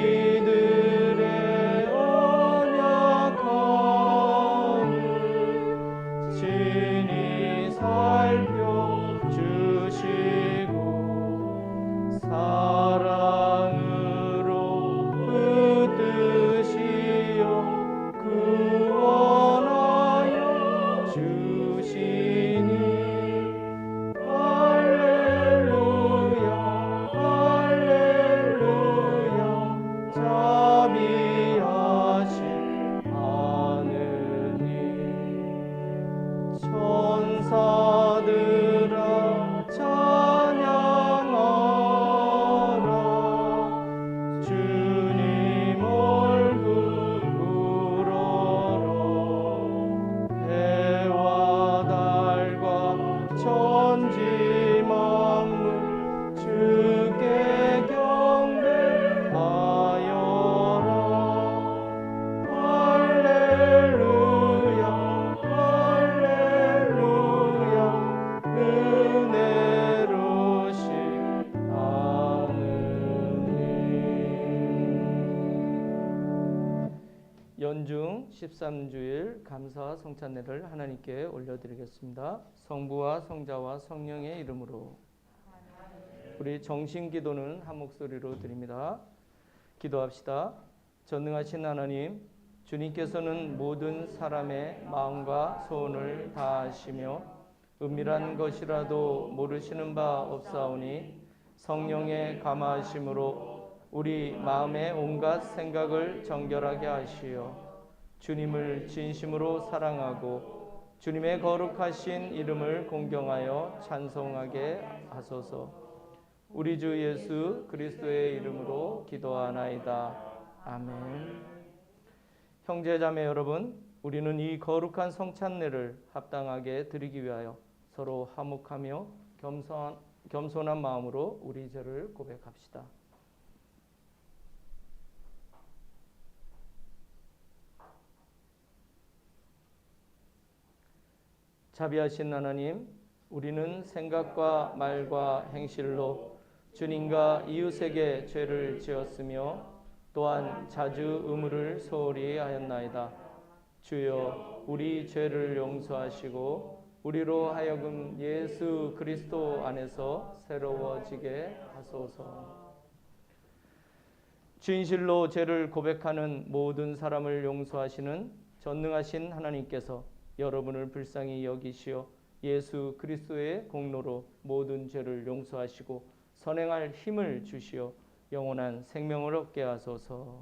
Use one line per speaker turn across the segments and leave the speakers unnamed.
우리들의 언약함을 친히 살펴주시고 사랑으로 붙드시어 구원하여 주시니 할렐루야 할렐루야 자비하신 하느님 천사들아 찬양하라 주님 얼굴 우러러 해와 달과 천지 만물 주께 경배하여라 할렐루야 할렐루야 은혜로신 하느님. 연중 13주일 감사 성찬례를 하나님께 올려드리겠습니다. 성부와 성자와 성령의 이름으로. 우리 정신기도는 한 목소리로 드립니다. 기도합시다. 전능하신 하나님, 주님께서는 모든 사람의 마음과 소원을 다 아시며 은밀한 것이라도 모르시는 바 없사오니 성령의 감화하심으로 우리 마음의 온갖 생각을 정결하게 하시어 주님을 진심으로 사랑하고 주님의 거룩하신 이름을 공경하여 찬송하게 하소서. 우리 주 예수 그리스도의 이름으로 기도하나이다. 아멘. 형제자매 여러분, 우리는 이 거룩한 성찬례를 합당하게 드리기 위하여 서로 화목하며 겸손한 마음으로 우리 죄를 고백합시다. 자비하신 하나님, 우리는 생각과 말과 행실로 주님과 이웃에게 죄를 지었으며 또한 자주 의무를 소홀히 하였나이다. 주여, 우리 죄를 용서하시고 우리로 하여금 예수 그리스도 안에서 새로워지게 하소서. 진실로 죄를 고백하는 모든 사람을 용서하시는 전능하신 하나님께서 여러분을 불쌍히 여기시어 예수 그리스도의 공로로 모든 죄를 용서하시고 선행할 힘을 주시어 영원한 생명을 얻게 하소서.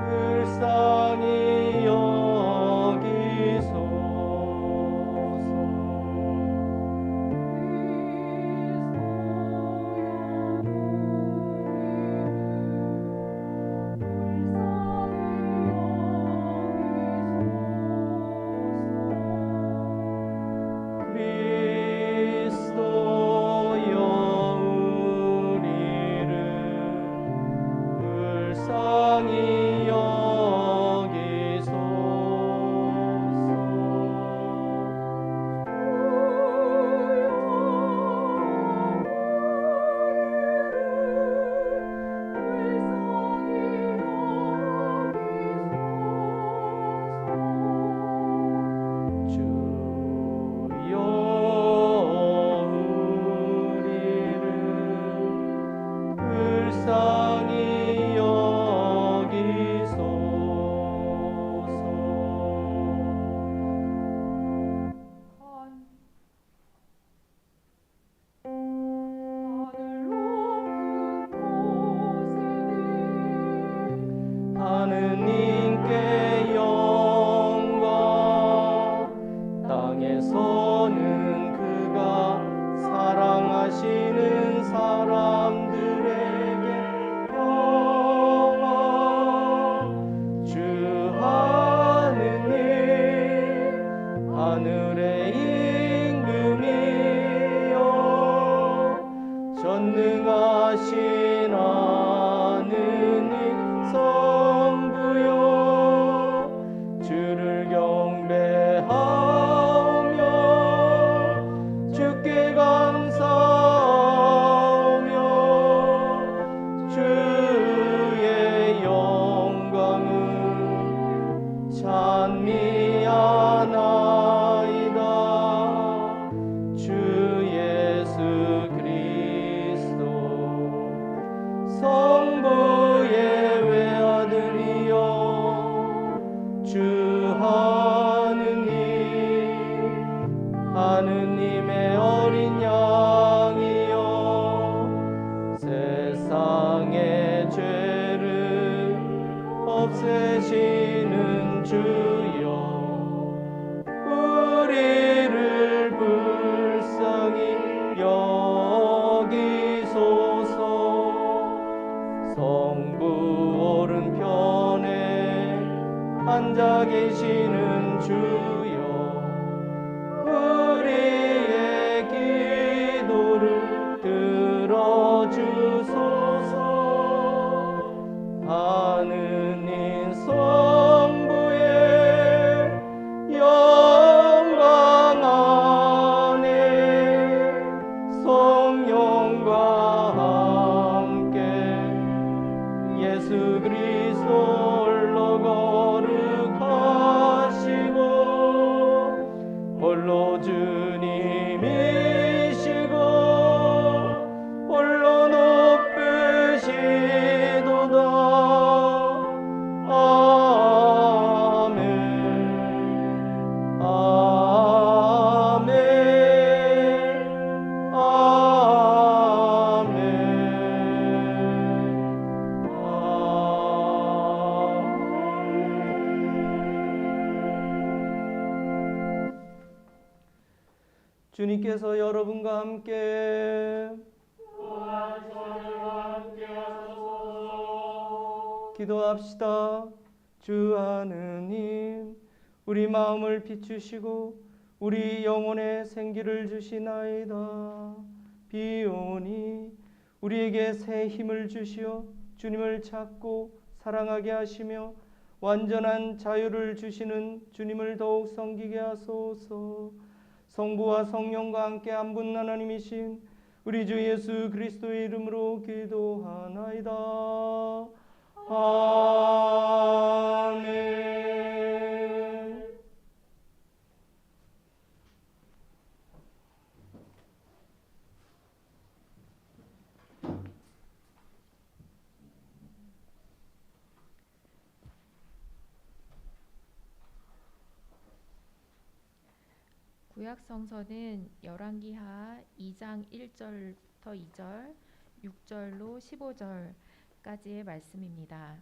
불쌍히 여기소 난 미안하이다. 주 예수 그리스도 성부의 외아들이여 주 하느님의 어린 양이여 세상의 죄를 없애시는 주여 우리를 불쌍히 여기소서. 성부 오른편에 앉아 계시는 주여 우리의 기도를 들어주소서. 하느님 성부의 영광 안에 성령과 함께 예수 그리스도 홀로 거룩하시고 홀로 주님이시고 홀로 높으시도다. 아멘. 아멘. 아멘. 주님께서 여러분과 함께 기도합시다. 주 하느님 우리 마음을 비추시고 우리 영혼에 생기를 주시나이다. 비오니 우리에게 새 힘을 주시어 주님을 찾고 사랑하게 하시며 완전한 자유를 주시는 주님을 더욱 섬기게 하소서. 성부와 성령과 함께 한 분 하나님이신 우리 주 예수 그리스도의 이름으로 기도하나이다. 아멘.
구약 성서는 열왕기하 2장 1절부터 2절, 6절로 15절까지의 말씀입니다.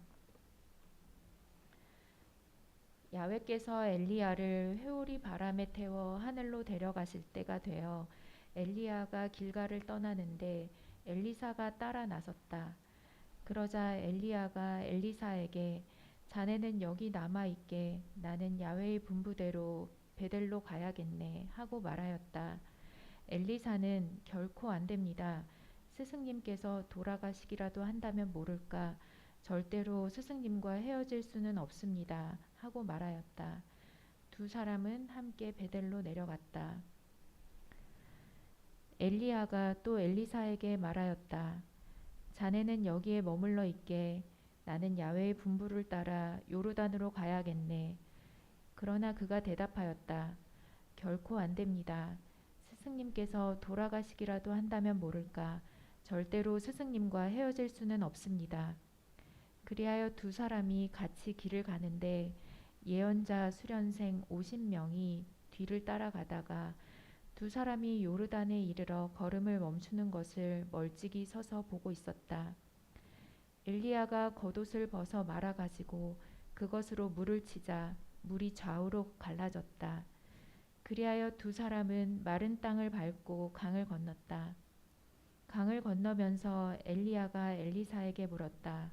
야훼께서 엘리야를 회오리 바람에 태워 하늘로 데려가실 때가 되어 엘리야가 길갈을 떠나는데 엘리사가 따라 나섰다. 그러자 엘리야가 엘리사에게 자네는 여기 남아있게 나는 야훼의 분부대로 베델로 가야겠네 하고 말하였다. 엘리사는 결코 안 됩니다. 스승님께서 돌아가시기라도 한다면 모를까 절대로 스승님과 헤어질 수는 없습니다 하고 말하였다. 두 사람은 함께 베델로 내려갔다. 엘리야가 또 엘리사에게 말하였다. 자네는 여기에 머물러 있게 나는 야훼의 분부를 따라 요르단으로 가야겠네. 그러나 그가 대답하였다. 결코 안 됩니다. 스승님께서 돌아가시기라도 한다면 모를까 절대로 스승님과 헤어질 수는 없습니다. 그리하여 두 사람이 같이 길을 가는데 예언자 수련생 50명이 뒤를 따라가다가 두 사람이 요르단에 이르러 걸음을 멈추는 것을 멀찍이 서서 보고 있었다. 엘리야가 겉옷을 벗어 말아가지고 그것으로 물을 치자 물이 좌우로 갈라졌다. 그리하여 두 사람은 마른 땅을 밟고 강을 건넜다. 강을 건너면서 엘리야가 엘리사에게 물었다.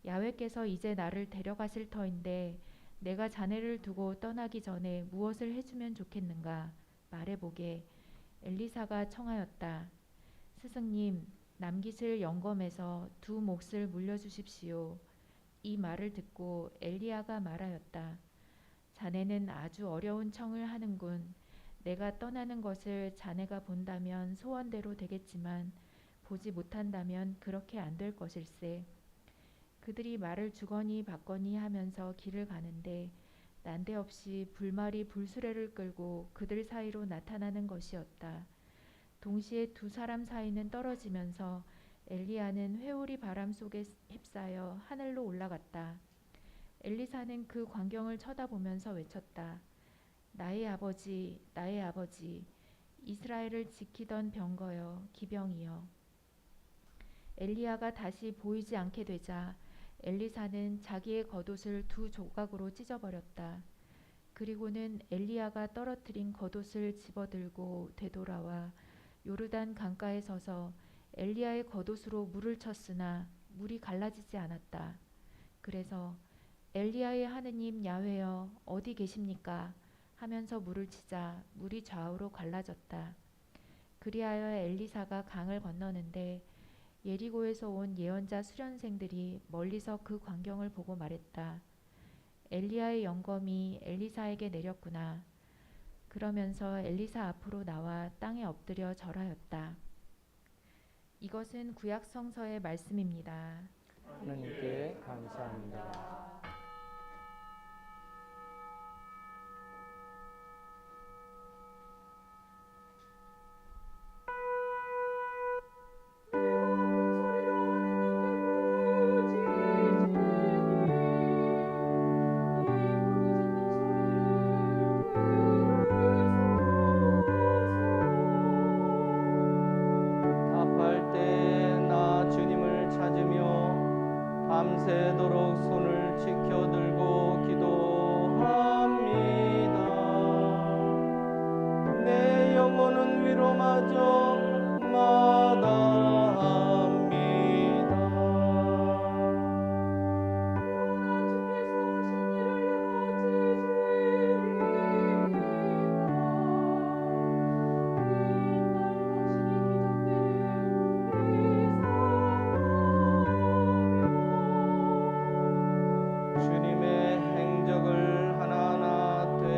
야훼께서 이제 나를 데려가실 터인데 내가 자네를 두고 떠나기 전에 무엇을 해주면 좋겠는가? 말해보게. 엘리사가 청하였다. 스승님, 남기실 영검에서 두 몫을 물려주십시오. 이 말을 듣고 엘리야가 말하였다. 자네는 아주 어려운 청을 하는군. 내가 떠나는 것을 자네가 본다면 소원대로 되겠지만 보지 못한다면 그렇게 안 될 것일세. 그들이 말을 주거니 받거니 하면서 길을 가는데 난데없이 불말이 불수레를 끌고 그들 사이로 나타나는 것이었다. 동시에 두 사람 사이는 떨어지면서 엘리야는 회오리 바람 속에 휩싸여 하늘로 올라갔다. 엘리사는 그 광경을 쳐다보면서 외쳤다. 나의 아버지, 나의 아버지, 이스라엘을 지키던 병거여, 기병이여. 엘리야가 다시 보이지 않게 되자 엘리사는 자기의 겉옷을 두 조각으로 찢어버렸다. 그리고는 엘리야가 떨어뜨린 겉옷을 집어들고 되돌아와 요르단 강가에 서서 엘리야의 겉옷으로 물을 쳤으나 물이 갈라지지 않았다. 그래서 엘리야의 하느님 야훼여 어디 계십니까? 하면서 물을 치자 물이 좌우로 갈라졌다. 그리하여 엘리사가 강을 건너는데 예리고에서 온 예언자 수련생들이 멀리서 그 광경을 보고 말했다. 엘리야의 영검이 엘리사에게 내렸구나. 그러면서 엘리사 앞으로 나와 땅에 엎드려 절하였다. 이것은 구약 성서의 말씀입니다.
하나님께 감사합니다. 답할 때 나 주님을 찾으며 밤새도록 손을 지켜들고 기도합니다. 내 영혼은 위로마저 마다합니다. 주님의 행적을 하나하나 되뇌고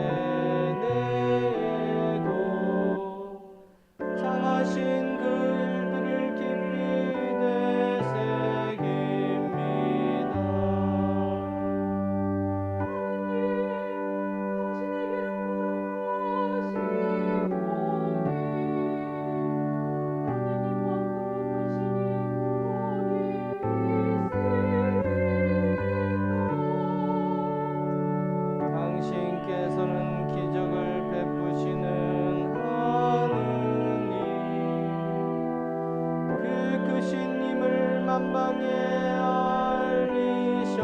장하신 그 일들을 깊이 되새깁니다. 당신께서는 기적을 베푸시는 하느님, 그 크신 힘을 만방에 알리셨습니다.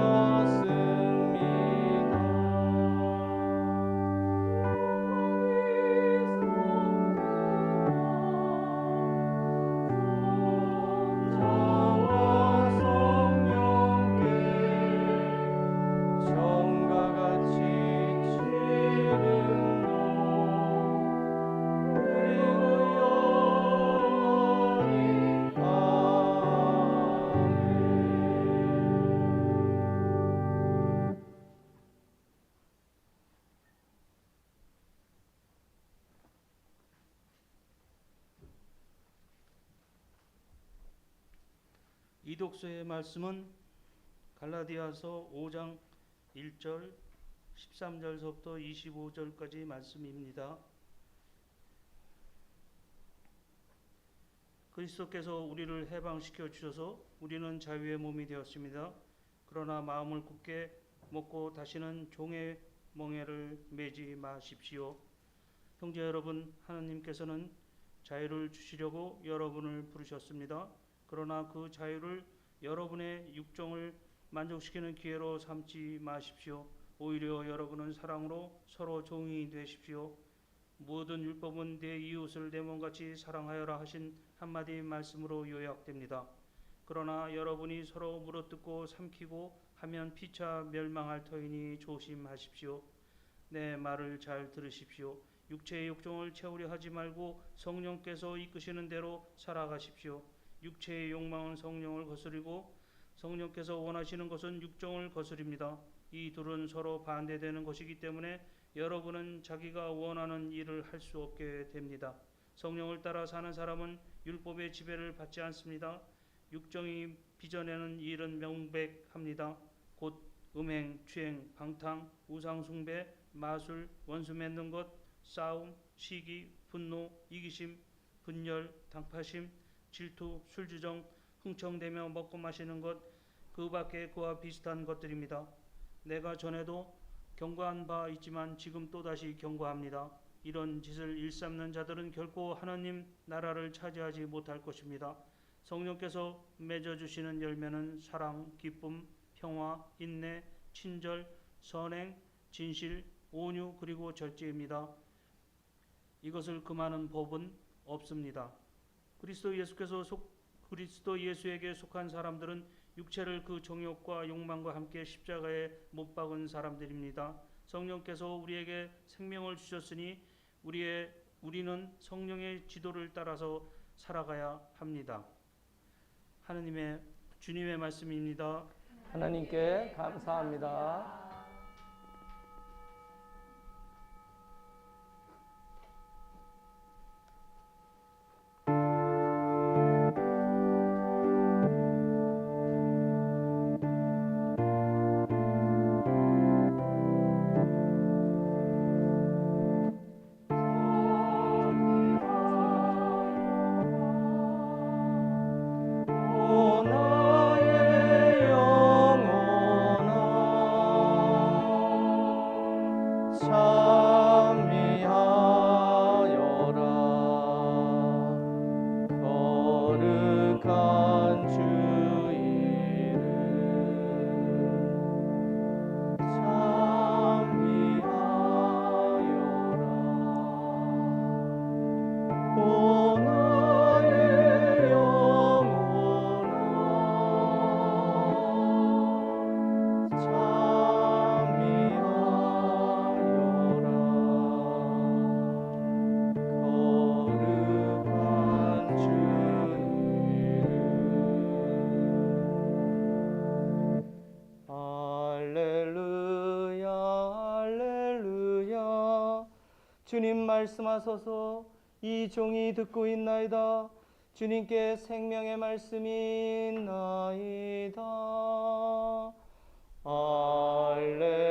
성자와 성령께 정과 같이 지름도 그리고 영원히 아멘.
이 독서의 말씀은 갈라디아서 5장 1절 13절서부터 25절까지 말씀입니다. 그리스도께서 우리를 해방시켜 주셔서 우리는 자유의 몸이 되었습니다. 그러나 마음을 굳게 먹고 다시는 종의 멍에를 매지 마십시오. 형제 여러분, 하나님께서는 자유를 주시려고 여러분을 부르셨습니다. 그러나 그 자유를 여러분의 육정을 만족시키는 기회로 삼지 마십시오. 오히려 여러분은 사랑으로 서로 종이 되십시오. 모든 율법은 내 이웃을 내 몸같이 사랑하여라 하신 한마디 말씀으로 요약됩니다. 그러나 여러분이 서로 물어뜯고 삼키고 하면 피차 멸망할 터이니 조심하십시오. 내 말을 잘 들으십시오. 육체의 욕정을 채우려 하지 말고 성령께서 이끄시는 대로 살아가십시오. 육체의 욕망은 성령을 거스리고 성령께서 원하시는 것은 육정을 거스립니다. 이 둘은 서로 반대되는 것이기 때문에 여러분은 자기가 원하는 일을 할 수 없게 됩니다. 성령을 따라 사는 사람은 율법의 지배를 받지 않습니다. 육정이 빚어내는 일은 명백합니다. 곧 음행, 취행, 방탕, 우상숭배, 마술, 원수 맺는 것, 싸움, 시기, 분노, 이기심, 분열, 당파심, 질투, 술주정, 흥청대며 먹고 마시는 것, 그 밖에 그와 비슷한 것들입니다. 내가 전에도 경고한 바 있지만 지금 또다시 경고합니다. 이런 짓을 일삼는 자들은 결코 하나님 나라를 차지하지 못할 것입니다. 성령께서 맺어주시는 열매는 사랑, 기쁨, 평화, 인내, 친절, 선행, 진실, 온유 그리고 절제입니다. 이것을 금하는 법은 없습니다. 그리스도 예수에게 속한 사람들은 육체를 그 정욕과 욕망과 함께 십자가에 못 박은 사람들입니다. 성령께서 우리에게 생명을 주셨으니 우리는 성령의 지도를 따라서 살아가야 합니다. 주님의 말씀입니다.
하나님께 감사합니다. 주님 말씀하소서. 이 종이 듣고 있나이다. 주님께 생명의 말씀이 있나이다. 할렐루야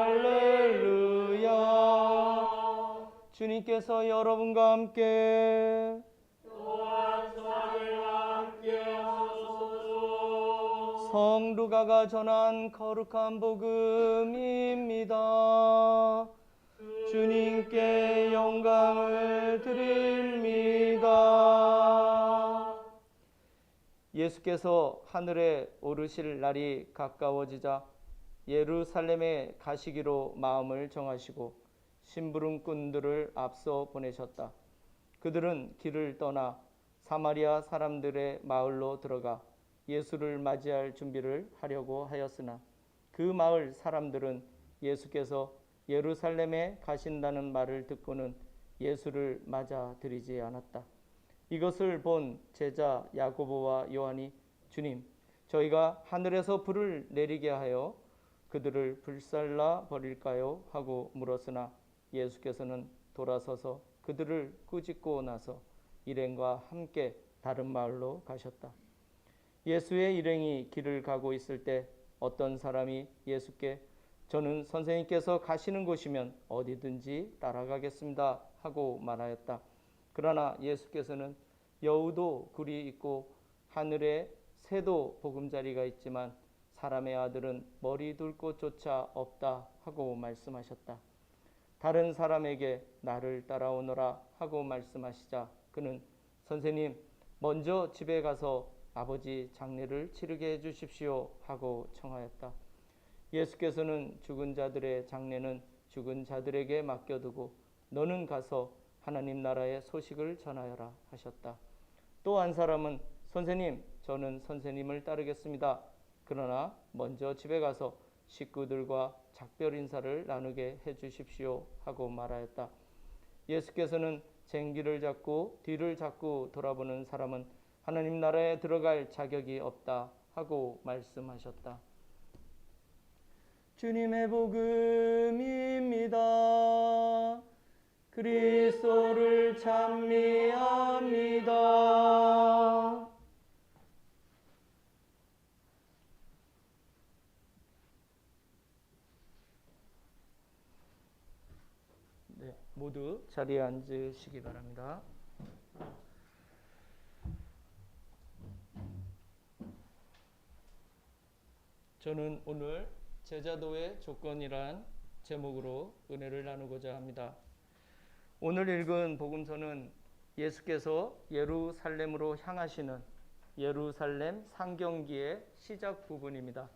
할렐루야. 주님께서 여러분과 함께
또한 사랑과 함께 하소서.
성루가가 전한 거룩한 복음입니다. 주님께 영광을 드립니다. 예수께서 하늘에 오르실 날이 가까워지자 예루살렘에 가시기로 마음을 정하시고 심부름꾼들을 앞서 보내셨다. 그들은 길을 떠나 사마리아 사람들의 마을로 들어가 예수를 맞이할 준비를 하려고 하였으나 그 마을 사람들은 예수께서 예루살렘에 가신다는 말을 듣고는 예수를 맞아들이지 않았다. 이것을 본 제자 야고보와 요한이 주님, 저희가 하늘에서 불을 내리게 하여 그들을 불살라 버릴까요? 하고 물었으나 예수께서는 돌아서서 그들을 꾸짖고 나서 일행과 함께 다른 마을로 가셨다. 예수의 일행이 길을 가고 있을 때 어떤 사람이 예수께 저는 선생님께서 가시는 곳이면 어디든지 따라가겠습니다 하고 말하였다. 그러나 예수께서는 여우도 굴이 있고 하늘에 새도 보금자리가 있지만 사람의 아들은 머리 둘 곳조차 없다 하고 말씀하셨다. 다른 사람에게 나를 따라오너라 하고 말씀하시자 그는 선생님, 먼저 집에 가서 아버지 장례를 치르게 해주십시오 하고 청하였다. 예수께서는 죽은 자들의 장례는 죽은 자들에게 맡겨두고 너는 가서 하나님 나라의 소식을 전하여라 하셨다. 또 한 사람은 선생님, 저는 선생님을 따르겠습니다. 그러나 먼저 집에 가서 식구들과 작별 인사를 나누게 해주십시오 하고 말하였다. 예수께서는 쟁기를 잡고 뒤를 자꾸 돌아보는 사람은 하나님 나라에 들어갈 자격이 없다 하고 말씀하셨다. 주님의 복음입니다. 그리스도를 찬미합니다. 네, 모두 자리에 앉으시기 바랍니다. 저는 오늘 제자도의 조건이란 제목으로 은혜를 나누고자 합니다. 오늘 읽은 복음서는 예수께서 예루살렘으로 향하시는 예루살렘 상경기의 시작 부분입니다.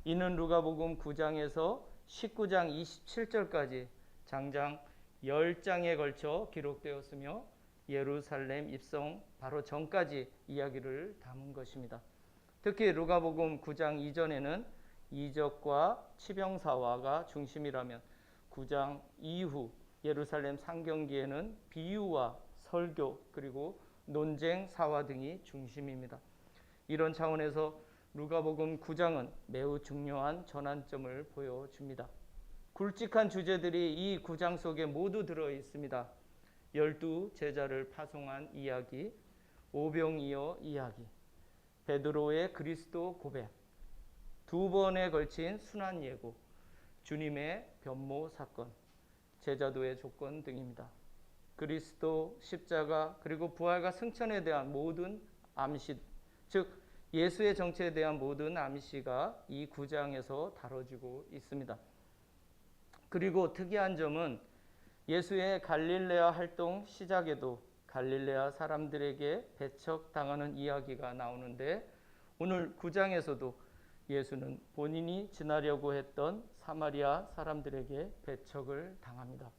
이는 누가복음 9장에서 19장 27절까지 장장 10장에 걸쳐 기록되었으며 예루살렘 입성 바로 전까지 이야기를 담은 것입니다. 특히 누가복음 9장 이전에는 이적과 치병사화가 중심이라면 9장 이후 예루살렘 상경기에는 비유와 설교 그리고 논쟁 사화 등이 중심입니다. 이런 차원에서 누가복음 9장은 매우 중요한 전환점을 보여줍니다. 굵직한 주제들이 이 9장 속에 모두 들어 있습니다. 12 제자를 파송한 이야기, 오병이어 이야기, 베드로의 그리스도 고백, 2번에 걸친 순환 예고, 주님의 변모 사건, 제자도의 조건 등입니다. 그리스도, 십자가, 그리고 부활과 승천에 대한 모든 암시, 즉 예수의 정체에 대한 모든 암시가 이 9장에서 다뤄지고 있습니다. 그리고 특이한 점은 예수의 갈릴레아 활동 시작에도 갈릴레아 사람들에게 배척당하는 이야기가 나오는데 오늘 9장에서도 예수는 본인이 지나려고 했던 사마리아 사람들에게 배척을 당합니다.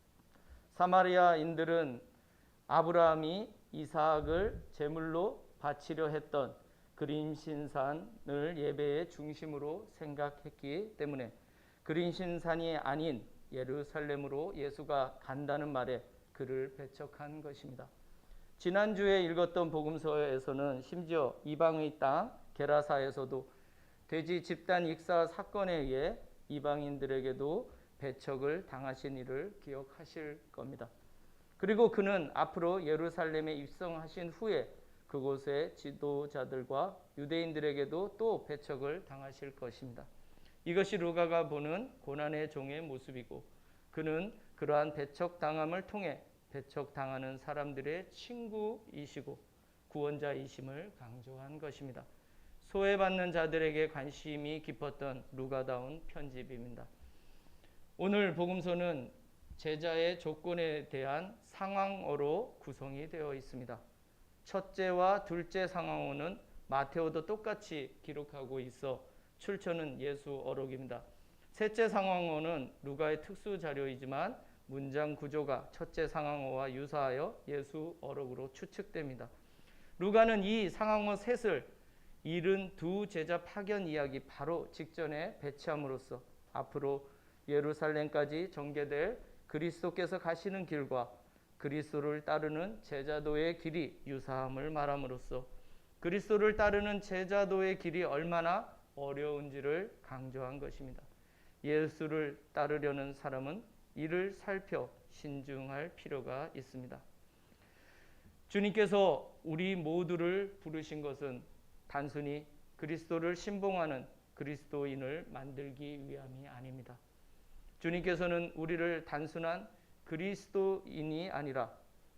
사마리아인들은 아브라함이 이삭을 제물로 바치려 했던 그린신산을 예배의 중심으로 생각했기 때문에 그린신산이 아닌 예루살렘으로 예수가 간다는 말에 그를 배척한 것입니다. 지난주에 읽었던 복음서에서는 심지어 이방의 땅 게라사에서도 돼지 집단 익사 사건에 의해 이방인들에게도 배척을 당하신 일을 기억하실 겁니다. 그리고 그는 앞으로 예루살렘에 입성하신 후에 그곳의 지도자들과 유대인들에게도 또 배척을 당하실 것입니다. 이것이 루가가 보는 고난의 종의 모습이고 그는 그러한 배척당함을 통해 배척당하는 사람들의 친구이시고 구원자이심을 강조한 것입니다. 소외받는 자들에게 관심이 깊었던 루가다운 편집입니다. 오늘 복음서는 제자의 조건에 대한 상황어로 구성이 되어 있습니다. 첫째와 둘째 상황어는 마테오도 똑같이 기록하고 있어 출처는 예수 어록입니다. 셋째 상황어는 루가의 특수 자료이지만 문장 구조가 첫째 상황어와 유사하여 예수 어록으로 추측됩니다. 루가는 이 상황어 셋을 72 제자 파견 이야기 바로 직전에 배치함으로써 앞으로 예루살렘까지 전개될 그리스도께서 가시는 길과 그리스도를 따르는 제자도의 길이 유사함을 말함으로써 그리스도를 따르는 제자도의 길이 얼마나 어려운지를 강조한 것입니다. 예수를 따르려는 사람은 이를 살펴 신중할 필요가 있습니다. 주님께서 우리 모두를 부르신 것은 단순히 그리스도를 신봉하는 그리스도인을 만들기 위함이 아닙니다. 주님께서는 우리를 단순한 그리스도인이 아니라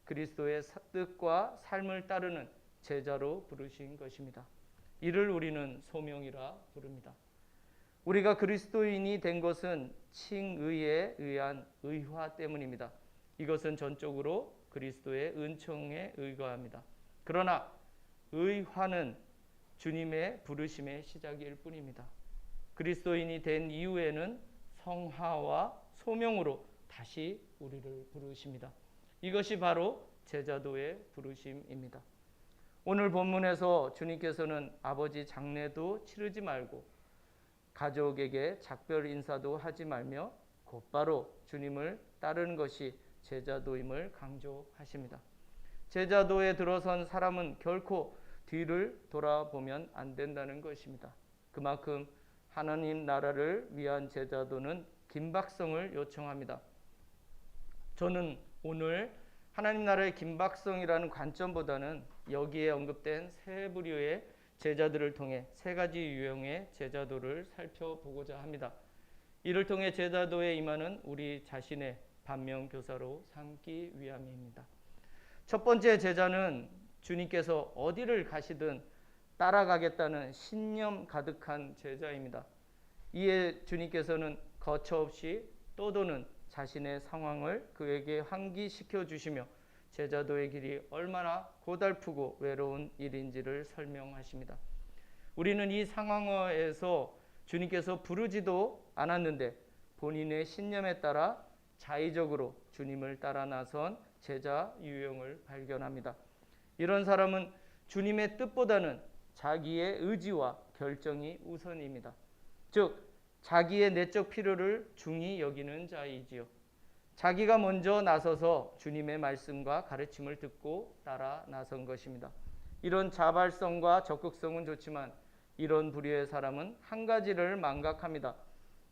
그리스도의 뜻과 삶을 따르는 제자로 부르신 것입니다. 이를 우리는 소명이라 부릅니다. 우리가 그리스도인이 된 것은 칭의에 의한 의화 때문입니다. 이것은 전적으로 그리스도의 은총에 의거합니다. 그러나 의화는 주님의 부르심의 시작일 뿐입니다. 그리스도인이 된 이후에는 성화와 소명으로 다시 우리를 부르십니다. 이것이 바로 제자도의 부르심입니다. 오늘 본문에서 주님께서는 아버지 장례도 치르지 말고 가족에게 작별 인사도 하지 말며 곧바로 주님을 따르는 것이 제자도임을 강조하십니다. 제자도에 들어선 사람은 결코 뒤를 돌아보면 안 된다는 것입니다. 그만큼 하나님 나라를 위한 제자도는 긴박성을 요청합니다. 저는 오늘 하나님 나라의 긴박성이라는 관점보다는 여기에 언급된 세 부류의 제자들을 통해 세 가지 유형의 제자도를 살펴보고자 합니다. 이를 통해 제자도에 임하는 우리 자신의 반면교사로 삼기 위함입니다. 첫 번째 제자는 주님께서 어디를 가시든 따라가겠다는 신념 가득한 제자입니다. 이에 주님께서는 거처없이 떠도는 자신의 상황을 그에게 환기시켜 주시며 제자도의 길이 얼마나 고달프고 외로운 일인지를 설명하십니다. 우리는 이 상황에서 주님께서 부르지도 않았는데 본인의 신념에 따라 자의적으로 주님을 따라 나선 제자 유형을 발견합니다. 이런 사람은 주님의 뜻보다는 자기의 의지와 결정이 우선입니다. 즉 자기의 내적 필요를 중히 여기는 자이지요. 자기가 먼저 나서서 주님의 말씀과 가르침을 듣고 따라 나선 것입니다. 이런 자발성과 적극성은 좋지만 이런 부류의 사람은 한 가지를 망각합니다.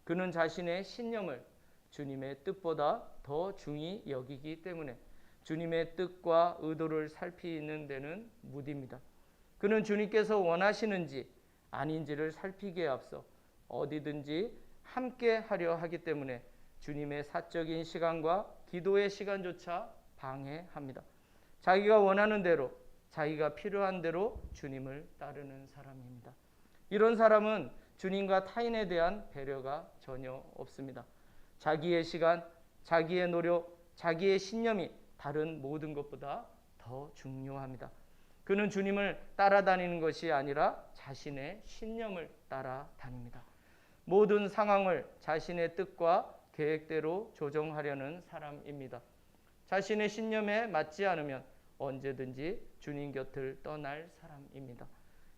그는 자신의 신념을 주님의 뜻보다 더 중히 여기기 때문에 주님의 뜻과 의도를 살피는 데는 무디입니다. 그는 주님께서 원하시는지 아닌지를 살피기에 앞서 어디든지 함께 하려 하기 때문에 주님의 사적인 시간과 기도의 시간조차 방해합니다. 자기가 원하는 대로, 자기가 필요한 대로 주님을 따르는 사람입니다. 이런 사람은 주님과 타인에 대한 배려가 전혀 없습니다. 자기의 시간, 자기의 노력, 자기의 신념이 다른 모든 것보다 더 중요합니다. 그는 주님을 따라다니는 것이 아니라 자신의 신념을 따라다닙니다. 모든 상황을 자신의 뜻과 계획대로 조정하려는 사람입니다. 자신의 신념에 맞지 않으면 언제든지 주님 곁을 떠날 사람입니다.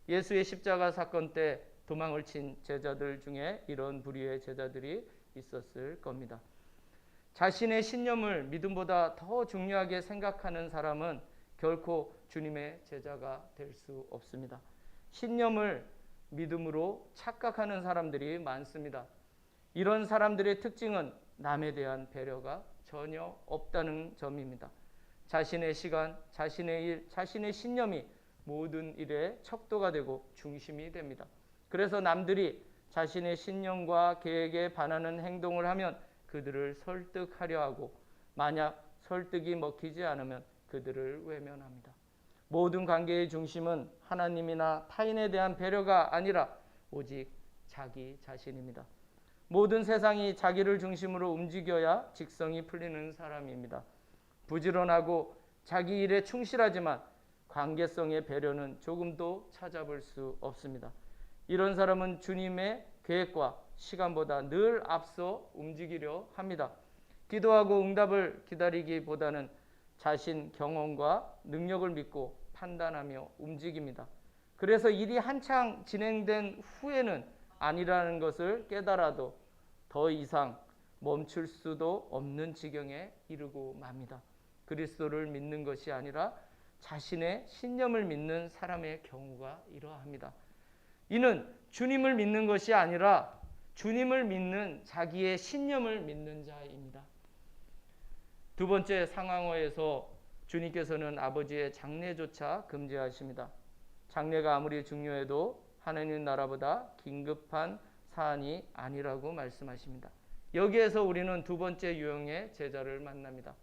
예수의 십자가 사건 때 도망을 친 제자들 중에 이런 부류의 제자들이 있었을 겁니다. 자신의 신념을 믿음보다 더 중요하게 생각하는 사람은 결코 주님의 제자가 될 수 없습니다. 신념을 믿음으로 착각하는 사람들이 많습니다. 이런 사람들의 특징은 남에 대한 배려가 전혀 없다는 점입니다. 자신의 시간, 자신의 일, 자신의 신념이 모든 일의 척도가 되고 중심이 됩니다. 그래서 남들이 자신의 신념과 계획에 반하는 행동을 하면 그들을 설득하려 하고 만약 설득이 먹히지 않으면 그들을 외면합니다. 모든 관계의 중심은 하나님이나 타인에 대한 배려가 아니라 오직 자기 자신입니다. 모든 세상이 자기를 중심으로 움직여야 직성이 풀리는 사람입니다. 부지런하고 자기 일에 충실하지만 관계성의 배려는 조금도 찾아볼 수 없습니다. 이런 사람은 주님의 계획과 시간보다 늘 앞서 움직이려 합니다. 기도하고 응답을 기다리기보다는 자신 경험과 능력을 믿고 판단하며 움직입니다. 그래서 일이 한창 진행된 후에는 아니라는 것을 깨달아도 더 이상 멈출 수도 없는 지경에 이르고 맙니다. 그리스도를 믿는 것이 아니라 자신의 신념을 믿는 사람의 경우가 이러합니다. 이는 주님을 믿는 것이 아니라 주님을 믿는 자기의 신념을 믿는 자입니다. 두 번째 상황어에서 주님께서는 아버지의 장례조차 금지하십니다. 장례가 아무리 중요해도 하나님 나라보다 긴급한 사안이 아니라고 말씀하십니다. 여기에서 우리는 두 번째 유형의 제자를 만납니다.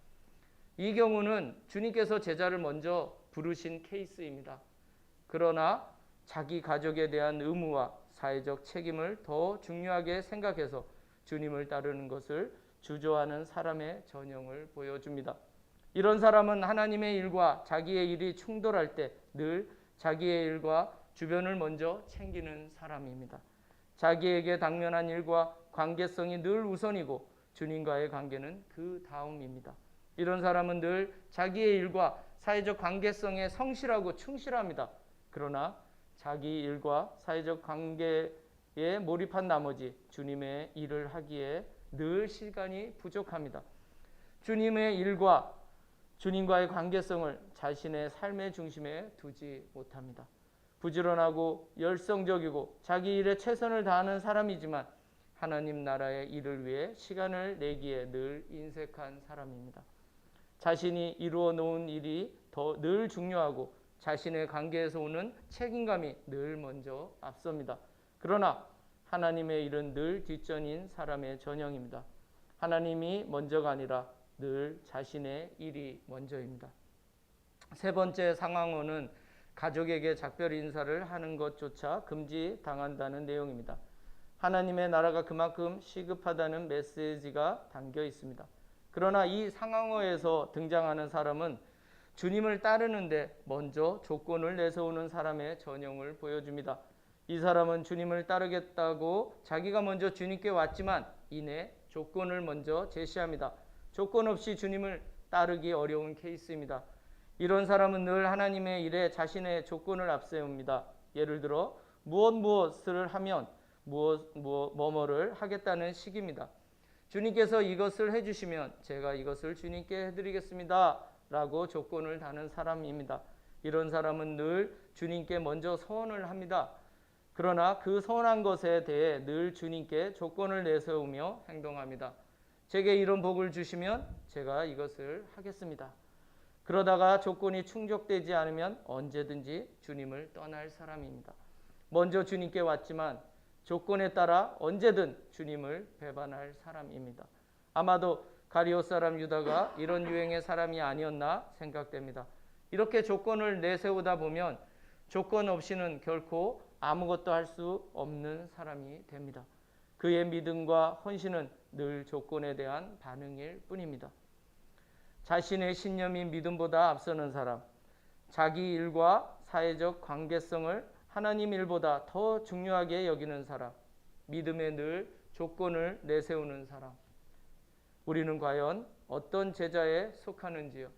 이 경우는 주님께서 제자를 먼저 부르신 케이스입니다. 그러나 자기 가족에 대한 의무와 사회적 책임을 더 중요하게 생각해서 주님을 따르는 것을 주저하는 사람의 전형을 보여줍니다. 이런 사람은 하나님의 일과 자기의 일이 충돌할 때 늘 자기의 일과 주변을 먼저 챙기는 사람입니다. 자기에게 당면한 일과 관계성이 늘 우선이고 주님과의 관계는 그 다음입니다. 이런 사람은 늘 자기의 일과 사회적 관계성에 성실하고 충실합니다. 그러나 자기 일과 사회적 관계에 몰입한 나머지 주님의 일을 하기에 늘 시간이 부족합니다. 주님의 일과 주님과의 관계성을 자신의 삶의 중심에 두지 못합니다. 부지런하고 열성적이고 자기 일에 최선을 다하는 사람이지만 하나님 나라의 일을 위해 시간을 내기에 늘 인색한 사람입니다. 자신이 이루어 놓은 일이 늘 중요하고 자신의 관계에서 오는 책임감이 늘 먼저 앞섭니다. 그러나 하나님의 일은 늘 뒷전인 사람의 전형입니다. 하나님이 먼저가 아니라 늘 자신의 일이 먼저입니다. 세 번째 상황어는 가족에게 작별 인사를 하는 것조차 금지당한다는 내용입니다. 하나님의 나라가 그만큼 시급하다는 메시지가 담겨 있습니다. 그러나 이 상황어에서 등장하는 사람은 주님을 따르는데 먼저 조건을 내세우는 사람의 전형을 보여줍니다. 이 사람은 주님을 따르겠다고 자기가 먼저 주님께 왔지만 이내 조건을 먼저 제시합니다. 조건 없이 주님을 따르기 어려운 케이스입니다. 이런 사람은 늘 하나님의 일에 자신의 조건을 앞세웁니다. 예를 들어 무엇을 하면 뭐뭐를 하겠다는 식입니다. 주님께서 이것을 해주시면 제가 이것을 주님께 해드리겠습니다 라고 조건을 다는 사람입니다. 이런 사람은 늘 주님께 먼저 서원을 합니다. 그러나 그 서원한 것에 대해 늘 주님께 조건을 내세우며 행동합니다. 제게 이런 복을 주시면 제가 이것을 하겠습니다. 그러다가 조건이 충족되지 않으면 언제든지 주님을 떠날 사람입니다. 먼저 주님께 왔지만 조건에 따라 언제든 주님을 배반할 사람입니다. 아마도 가리오 사람 유다가 이런 유행의 사람이 아니었나 생각됩니다. 이렇게 조건을 내세우다 보면 조건 없이는 결코 아무것도 할 수 없는 사람이 됩니다. 그의 믿음과 헌신은 늘 조건에 대한 반응일 뿐입니다. 자신의 신념이 믿음보다 앞서는 사람, 자기 일과 사회적 관계성을 하나님 일보다 더 중요하게 여기는 사람, 믿음에 늘 조건을 내세우는 사람. 우리는 과연 어떤 제자에 속하는지요?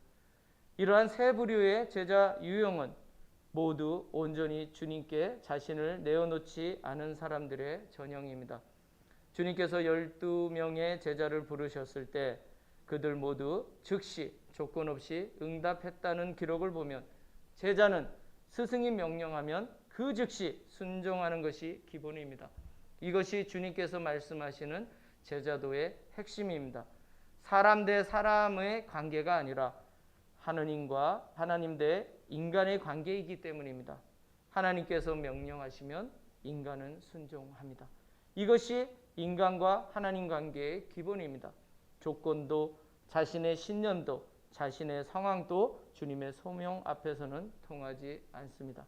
이러한 세 부류의 제자 유형은 모두 온전히 주님께 자신을 내어놓지 않은 사람들의 전형입니다. 주님께서 12명의 제자를 부르셨을 때 그들 모두 즉시 조건 없이 응답했다는 기록을 보면 제자는 스승이 명령하면 그 즉시 순종하는 것이 기본입니다. 이것이 주님께서 말씀하시는 제자도의 핵심입니다. 사람 대 사람의 관계가 아니라 하느님과 하나님 대 인간의 관계이기 때문입니다. 하나님께서 명령하시면 인간은 순종합니다. 이것이 인간과 하나님 관계의 기본입니다. 조건도 자신의 신념도 자신의 상황도 주님의 소명 앞에서는 통하지 않습니다.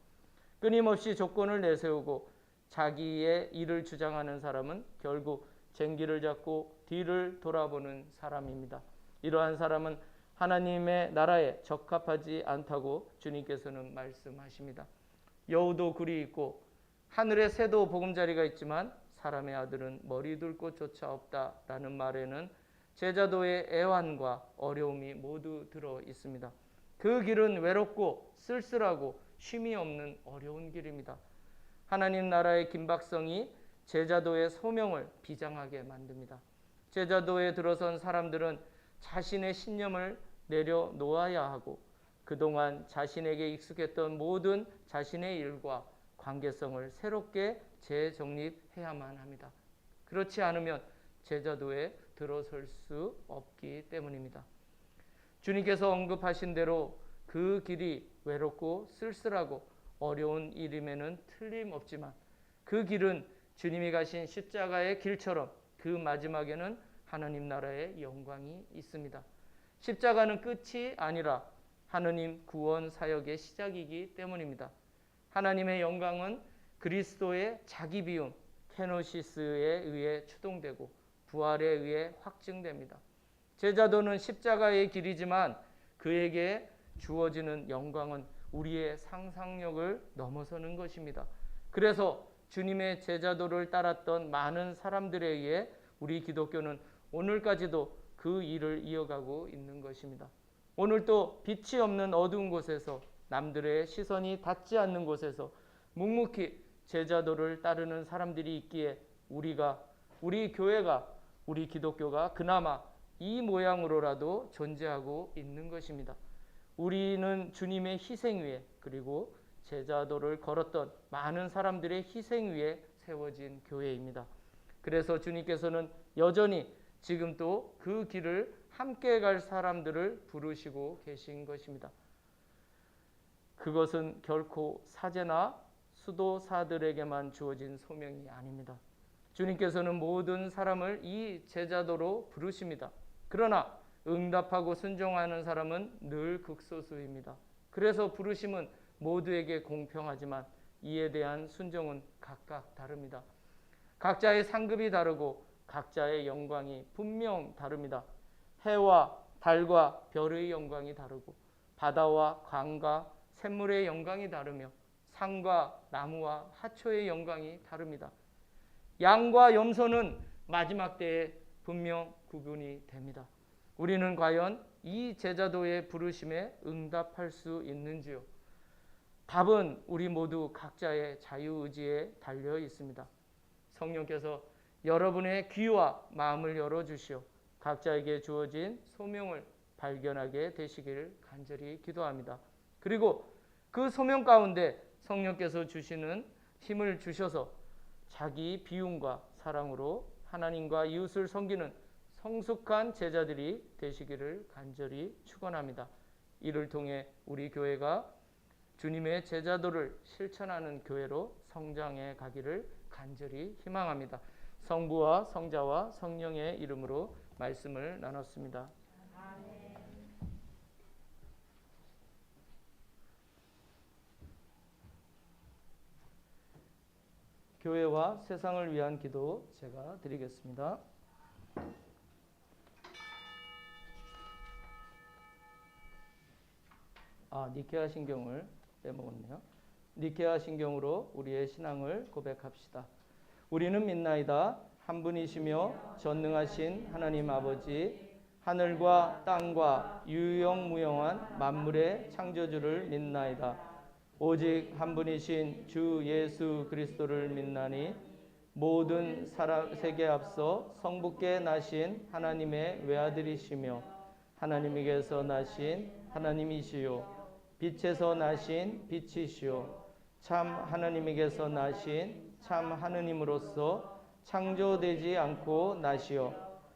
끊임없이 조건을 내세우고 자기의 일을 주장하는 사람은 결국 쟁기를 잡고 뒤를 돌아보는 사람입니다. 이러한 사람은 하나님의 나라에 적합하지 않다고 주님께서는 말씀하십니다. 여우도 굴이 있고 하늘의 새도 보금자리가 있지만 사람의 아들은 머리 둘 곳조차 없다라는 말에는 제자도의 애환과 어려움이 모두 들어 있습니다. 그 길은 외롭고 쓸쓸하고 쉼이 없는 어려운 길입니다. 하나님 나라의 긴박성이 제자도의 소명을 비장하게 만듭니다. 제자도에 들어선 사람들은 자신의 신념을 내려놓아야 하고 그동안 자신에게 익숙했던 모든 자신의 일과 관계성을 새롭게 재정립해야만 합니다. 그렇지 않으면 제자도에 들어설 수 없기 때문입니다. 주님께서 언급하신 대로 그 길이 외롭고 쓸쓸하고 어려운 일임에는 틀림없지만 그 길은 주님이 가신 십자가의 길처럼 그 마지막에는 하나님 나라의 영광이 있습니다. 십자가는 끝이 아니라 하느님 구원 사역의 시작이기 때문입니다. 하나님의 영광은 그리스도의 자기 비움, 케노시스에 의해 추동되고 부활에 의해 확증됩니다. 제자도는 십자가의 길이지만 그에게 주어지는 영광은 우리의 상상력을 넘어서는 것입니다. 그래서 주님의 제자도를 따랐던 많은 사람들에 의해 우리 기독교는 오늘까지도 그 일을 이어가고 있는 것입니다. 오늘도 빛이 없는 어두운 곳에서 남들의 시선이 닿지 않는 곳에서 묵묵히 제자도를 따르는 사람들이 있기에 우리 교회가 우리 기독교가 그나마 이 모양으로라도 존재하고 있는 것입니다. 우리는 주님의 희생 위에 그리고 제자도를 걸었던 많은 사람들의 희생 위에 세워진 교회입니다. 그래서 주님께서는 여전히 지금도 그 길을 함께 갈 사람들을 부르시고 계신 것입니다. 그것은 결코 사제나 수도사들에게만 주어진 소명이 아닙니다. 주님께서는 모든 사람을 이 제자도로 부르십니다. 그러나 응답하고 순종하는 사람은 늘 극소수입니다. 그래서 부르심은 모두에게 공평하지만 이에 대한 순종은 각각 다릅니다. 각자의 상급이 다르고 각자의 영광이 분명 다릅니다. 해와 달과 별의 영광이 다르고 바다와 강과 샘물의 영광이 다르며 산과 나무와 하초의 영광이 다릅니다. 양과 염소는 마지막 때에 분명 구분이 됩니다. 우리는 과연 이 제자도의 부르심에 응답할 수 있는지요? 답은 우리 모두 각자의 자유의지에 달려 있습니다. 성령께서 여러분의 귀와 마음을 열어주시어 각자에게 주어진 소명을 발견하게 되시길 간절히 기도합니다. 그리고 그 소명 가운데 성령께서 주시는 힘을 주셔서 자기 비움과 사랑으로 하나님과 이웃을 섬기는 성숙한 제자들이 되시기를 간절히 축원합니다. 이를 통해 우리 교회가 주님의 제자도를 실천하는 교회로 성장해 가기를 간절히 희망합니다. 성부와 성자와 성령의 이름으로 말씀을 나눴습니다. 교회와 세상을 위한 기도 제가 드리겠습니다. 니케아 신경을 빼먹었네요. 니케아 신경으로 우리의 신앙을 고백합시다. 우리는 믿나이다. 한 분이시며 전능하신 하나님 아버지, 하늘과 땅과 유영무영한 만물의 창조주를 믿나이다. 오직 한 분이신 주 예수 그리스도를 믿나니 모든 세계 앞서 성부께 나신 하나님의 외아들이시며 하나님에게서 나신 하나님이시요 빛에서 나신 빛이시요 참 하나님에게서 나신 참 하느님으로서 창조되지 않고 나시어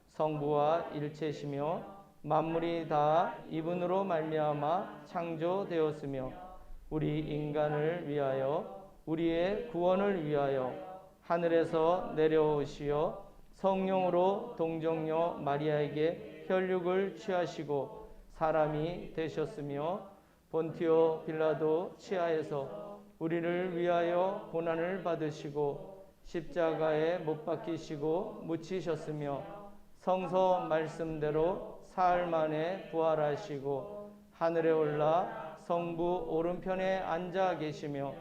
성부와 일체시며 만물이 다 이분으로 말미암아 창조되었으며 우리 인간을 위하여 우리의 구원을 위하여 하늘에서 내려오시어 성령으로 동정녀 마리아에게 혈육을 취하시고 사람이 되셨으며 본티오 빌라도 치하에서 우리를 위하여 고난을 받으시고 십자가에 못 박히시고 묻히셨으며 성서 말씀대로 사흘 만에 부활하시고 하늘에 올라 성부 오른편에 앉아 계시며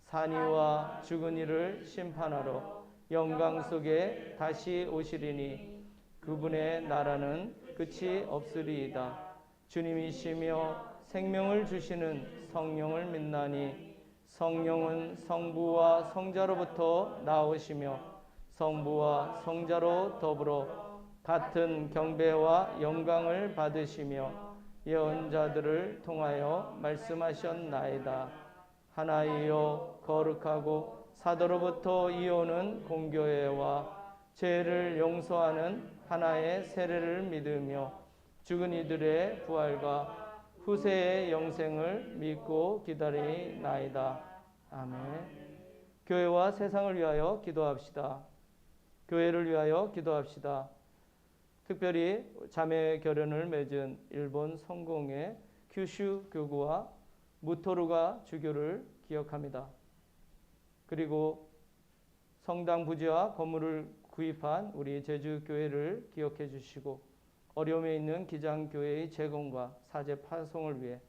산이와 죽은 이를 심판하러 영광 속에 다시 오시리니 그분의 나라는 끝이 없으리이다. 주님이시며 생명을 주시는 성령을 믿나니 성령은 성부와 성자로부터 나오시며 성부와 성자로 더불어 같은 경배와 영광을 받으시며 예언자들을 통하여 말씀하셨나이다. 하나이요 거룩하고 사도로부터 이오는 공교회와 죄를 용서하는 하나의 세례를 믿으며 죽은 이들의 부활과 후세의 영생을 믿고 기다리나이다. 아멘. 교회와 세상을 위하여 기도합시다. 교회를 위하여 기도합시다. 특별히 자매 결연을 맺은 일본 성공의 큐슈 교구와 무토루가 주교를 기억합니다. 그리고 성당 부지와 건물을 구입한 우리 제주 교회를 기억해 주시고 어려움에 있는 기장교회의 재건과 사제 파송을 위해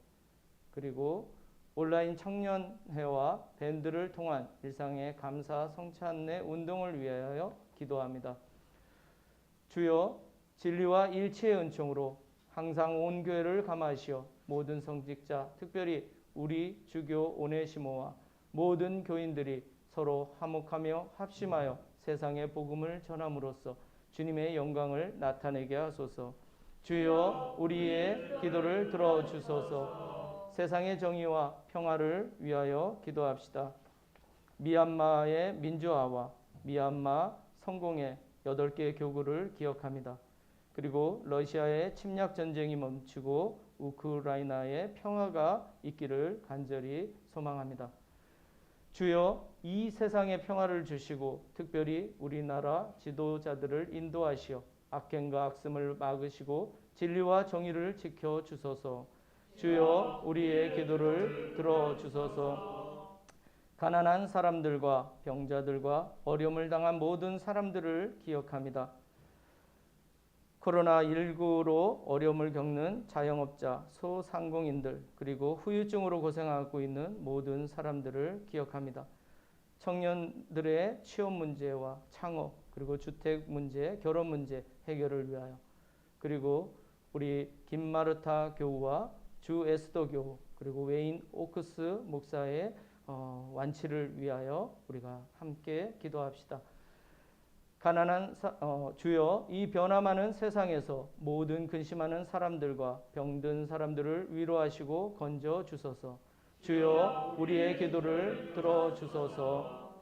그리고 온라인 청년회와 밴드를 통한 일상의 감사 성찬례 운동을 위하여 기도합니다. 주여 진리와 일치의 은총으로 항상 온 교회를 감하시어 모든 성직자 특별히 우리 주교 오네시모와 모든 교인들이 서로 화목하며 합심하여 세상의 복음을 전함으로써 주님의 영광을 나타내게 하소서. 주여 우리의 기도를 들어주소서. 세상의 정의와 평화를 위하여 기도합시다. 미얀마의 민주화와 미얀마 성공의 8개 교구를 기억합니다. 그리고 러시아의 침략 전쟁이 멈추고 우크라이나의 평화가 있기를 간절히 소망합니다. 주여 이 세상에 평화를 주시고 특별히 우리나라 지도자들을 인도하시어 악행과 악씀을 막으시고 진리와 정의를 지켜 주소서. 주여 우리의 기도를 들어 주소서. 가난한 사람들과 병자들과 어려움을 당한 모든 사람들을 기억합니다. 코로나19로 어려움을 겪는 자영업자, 소상공인들, 그리고 후유증으로 고생하고 있는 모든 사람들을 기억합니다. 청년들의 취업 문제와 창업, 그리고 주택 문제, 결혼 문제 해결을 위하여, 그리고 우리 김마르타 교우와 주 에스더 교우, 그리고 웨인 오크스 목사의 완치를 위하여 우리가 함께 기도합시다. 가난한 주여, 이 변화많은 세상에서 모든 근심하는 사람들과 병든 사람들을 위로하시고 건져 주소서. 주여 우리의 기도를 들어 주소서.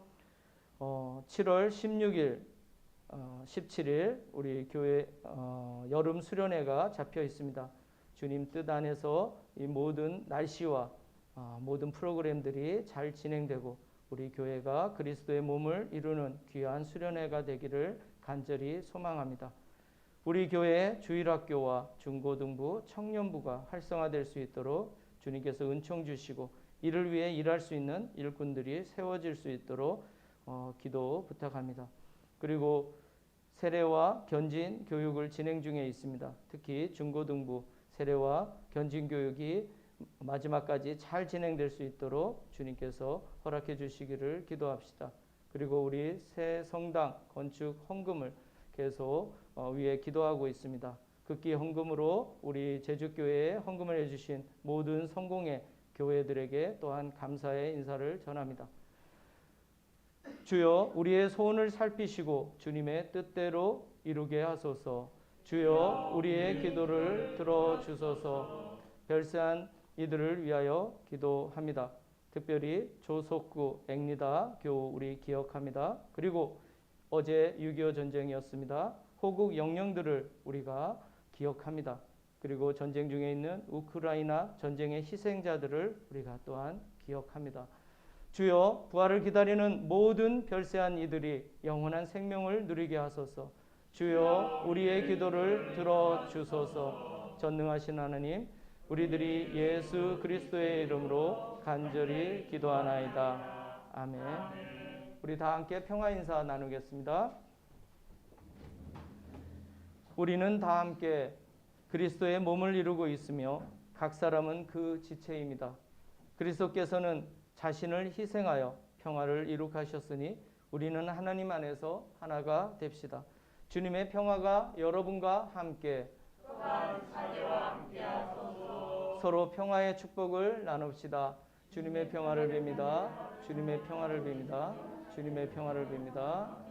7월 16일, 17일 우리 교회 여름 수련회가 잡혀 있습니다. 주님 뜻 안에서 이 모든 날씨와 모든 프로그램들이 잘 진행되고 우리 교회가 그리스도의 몸을 이루는 귀한 수련회가 되기를 간절히 소망합니다. 우리 교회의 주일학교와 중고등부, 청년부가 활성화될 수 있도록 주님께서 은총 주시고 이를 위해 일할 수 있는 일꾼들이 세워질 수 있도록 기도 부탁합니다. 그리고 세례와 견진 교육을 진행 중에 있습니다. 특히 중고등부 세례와 견진 교육이 마지막까지 잘 진행될 수 있도록 주님께서 허락해 주시기를 기도합시다. 그리고 우리 새 성당 건축 헌금을 계속 위에 기도하고 있습니다. 극기 헌금으로 우리 제주교회에 헌금을 해주신 모든 성공의 교회들에게 또한 감사의 인사를 전합니다. 주여 우리의 소원을 살피시고 주님의 뜻대로 이루게 하소서. 주여 우리의 기도를 들어주소서. 별세한 이들을 위하여 기도합니다. 특별히 조석구 앵리다 교우 우리 기억합니다. 그리고 어제 6.25 전쟁이었습니다. 호국 영령들을 우리가 기억합니다. 그리고 전쟁 중에 있는 우크라이나 전쟁의 희생자들을 우리가 또한 기억합니다. 주여 부활을 기다리는 모든 별세한 이들이 영원한 생명을 누리게 하소서. 주여 우리의 기도를 들어주소서. 전능하신 하나님, 우리들이 예수 그리스도의 이름으로 간절히 기도하나이다. 아멘. 우리 다 함께 평화 인사 나누겠습니다. 우리는 다 함께 그리스도의 몸을 이루고 있으며 각 사람은 그 지체입니다. 그리스도께서는 자신을 희생하여 평화를 이룩하셨으니 우리는 하나님 안에서 하나가 됩시다. 주님의 평화가 여러분과 함께 서로 평화의 축복을 나눕시다. 주님의 평화를 빕니다. 주님의 평화를 빕니다. 주님의 평화를 빕니다.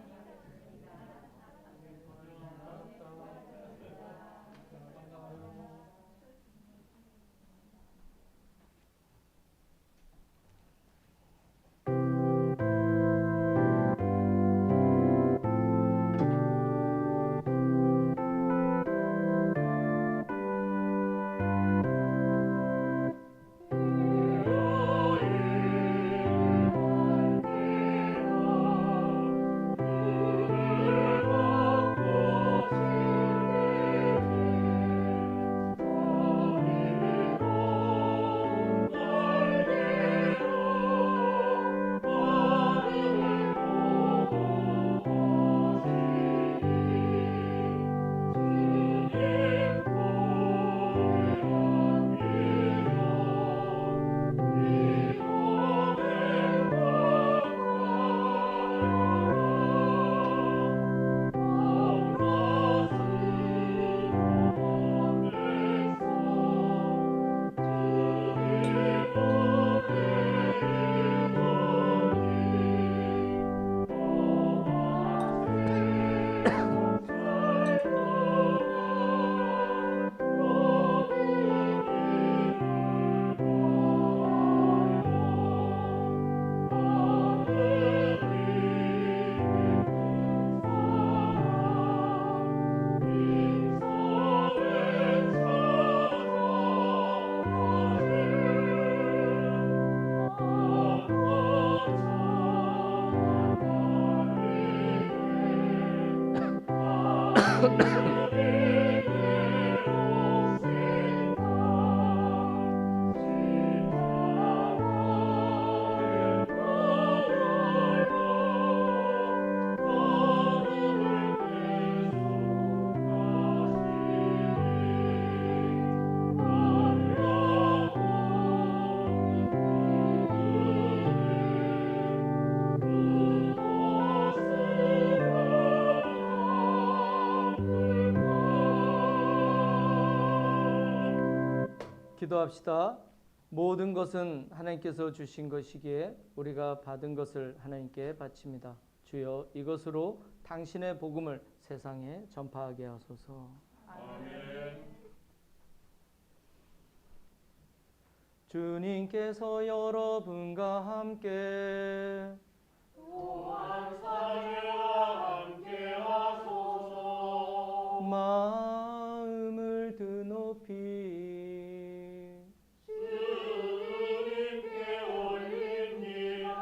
기도합시다. 모든 것은 하나님께서 주신 것이기에 우리가 받은 것을 하나님께 바칩니다. 주여, 이것으로 당신의 복음을 세상에 전파하게 하소서.
아멘.
주님께서 여러분과 함께
또한 사랑과 함께 하소서.
마음을 드높이
주님께 올립니다.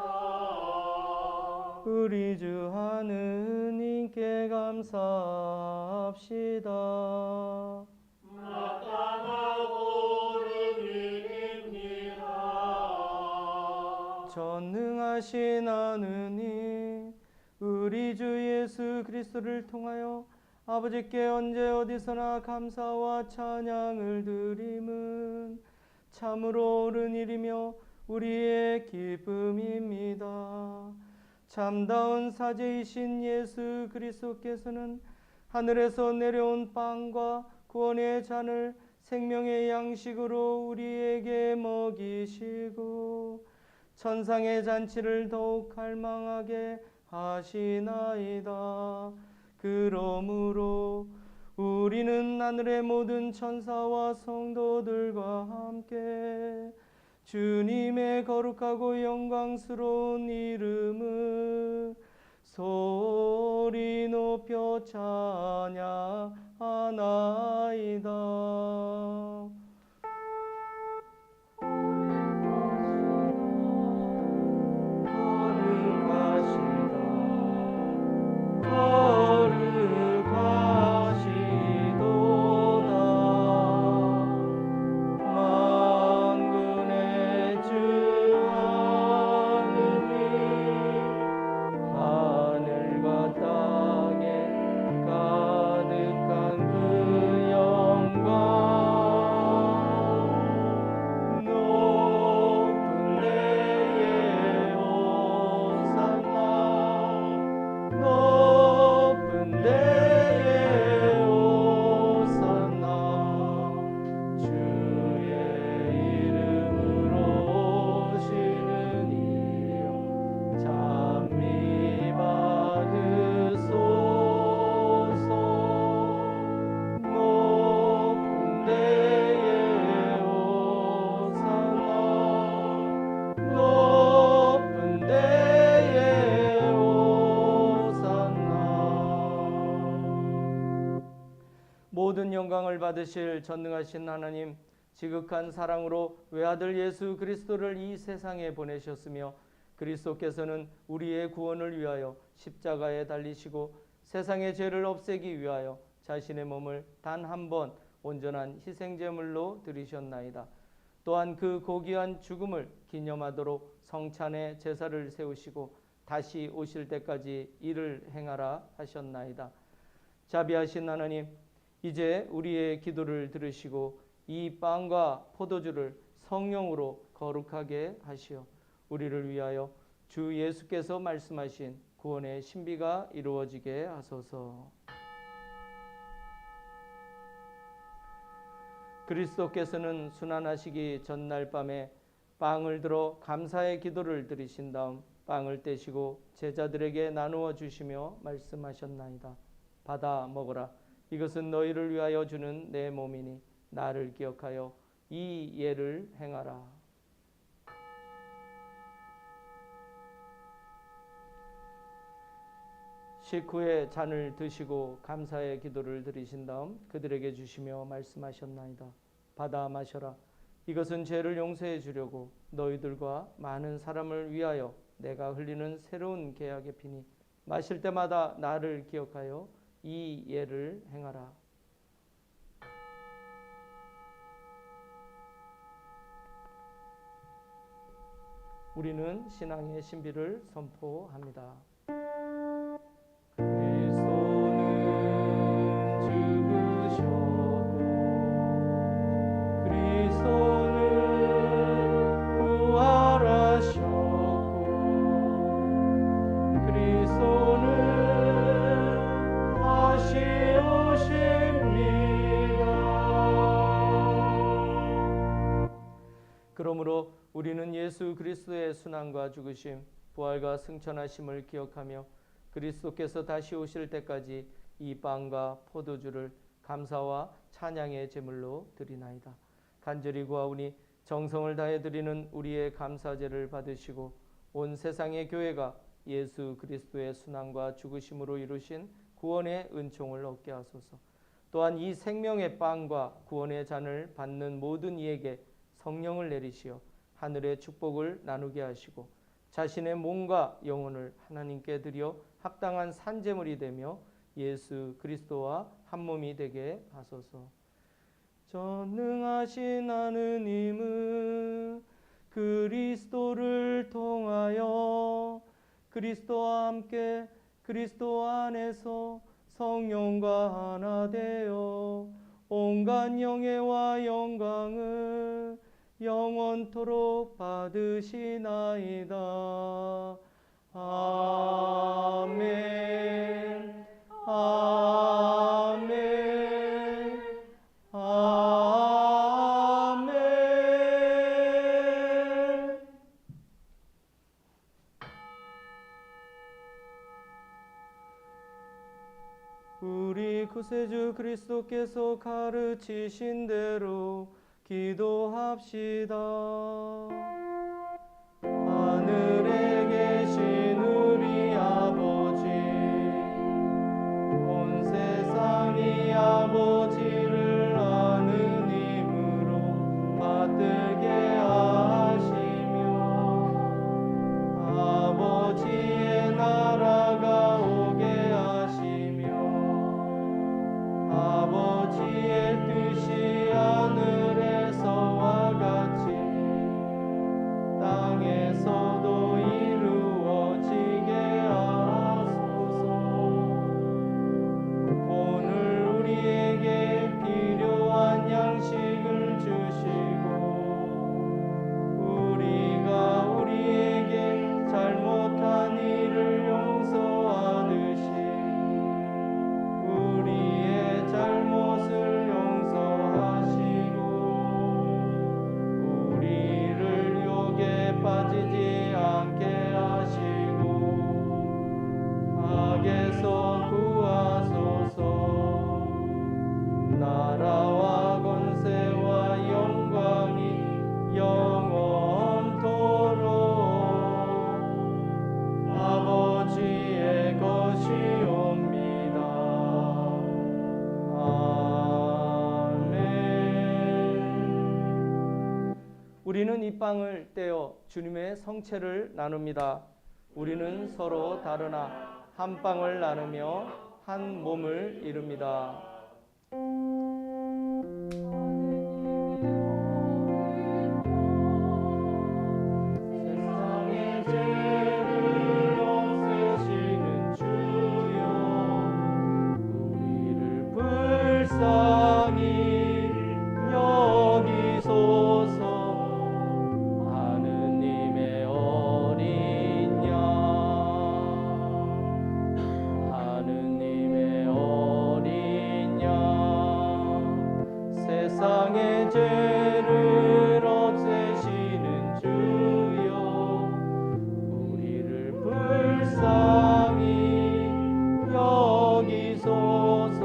우리 주 하느님께 감사합시다.
마땅하고 옳은 일입니다.
전능하신 하느님, 우리 주 예수 그리스도를 통하여 아버지께 언제 어디서나 감사와 찬양을 드림은 참으로 옳은 일이며 우리의 기쁨입니다. 참다운 사제이신 예수 그리스도께서는 하늘에서 내려온 빵과 구원의 잔을 생명의 양식으로 우리에게 먹이시고 천상의 잔치를 더욱 갈망하게 하시나이다. 그러므로 우리는 하늘의 모든 천사와 성도들과 함께 주님의 거룩하고 영광스러운 이름을 소리 높여 찬양하나이다. 모든 영광을 받으실 전능하신 하나님, 지극한 사랑으로 외아들 예수 그리스도를 이 세상에 보내셨으며 그리스도께서는 우리의 구원을 위하여 십자가에 달리시고 세상의 죄를 없애기 위하여 자신의 몸을 단 한 번 온전한 희생제물로 드리셨나이다. 또한 그 고귀한 죽음을 기념하도록 성찬의 제사를 세우시고 다시 오실 때까지 이를 행하라 하셨나이다. 자비하신 하나님, 이제 우리의 기도를 들으시고 이 빵과 포도주를 성령으로 거룩하게 하시어 우리를 위하여 주 예수께서 말씀하신 구원의 신비가 이루어지게 하소서. 그리스도께서는 순환하시기 전날 밤에 빵을 들어 감사의 기도를 드리신 다음 빵을 떼시고 제자들에게 나누어 주시며 말씀하셨나이다. 받아 먹어라. 이것은 너희를 위하여 주는 내 몸이니 나를 기억하여 이 예를 행하라. 식후에 잔을 드시고 감사의 기도를 드리신 다음 그들에게 주시며 말씀하셨나이다. 받아 마셔라. 이것은 죄를 용서해 주려고 너희들과 많은 사람을 위하여 내가 흘리는 새로운 계약의 피니 마실 때마다 나를 기억하여 이 예를 행하라. 우리는 신앙의 신비를 선포합니다. 다시 주 예수께서 오십니다. 그러므로 우리는 예수 그리스도의 순환과 죽으심, 부활과 승천하심을 기억하며 그리스도께서 다시 오실 때까지 이 빵과 포도주를 감사와 찬양의 제물로 드리나이다. 간절히 구하오니 정성을 다해 드리는 우리의 감사제를 받으시고 온 세상의 교회가 예수 그리스도의 순환과 죽으심으로 이루신 구원의 은총을 얻게 하소서. 또한 이 생명의 빵과 구원의 잔을 받는 모든 이에게 성령을 내리시어 하늘의 축복을 나누게 하시고 자신의 몸과 영혼을 하나님께 드려 합당한 산제물이 되며 예수 그리스도와 한 몸이 되게 하소서. 전능하신 하느님은 그리스도를 통하여 그리스도와 함께 그리스도 안에서 성령과 하나 되어 온갖 영예와 영광을 영원토록 받으시나이다. 아멘. 아멘. 아멘. 우리 구세주 그리스도께서 가르치신 대로 기도합시다. 하늘에 계신 우리 아버지, 온 세상이 아버지를 아는 힘으로 받들게 하시며 아버지의 나라가 오게 하시며 아버지의 뜻이 하늘에서와 같이 땅에서도 이루어지게 하소서. 오늘 우리에게 필요한 양식을 주시고 우리가 우리에게 잘못한 일을 용서하듯이 우리의 잘못을 용서하시고 우리를 유혹에 빠지지 않게 하시고 악에서 구하소서. 나라와 권세와 영광이 영원토록 아버지의 것이옵니다. 아멘. 우리는 이 빵을 떼어 주님의 성체를 나눕니다. 우리는 서로 다르나 한 빵을 나누며 한 몸을 이룹니다. 세상의 죄를 없애시는 주여, 우리를 불쌍히 여기소서. 하느님의 어린 양, 하느님의 어린 양, 세상의 죄를 없애시는 주여, 우리를 불쌍히 여기소서.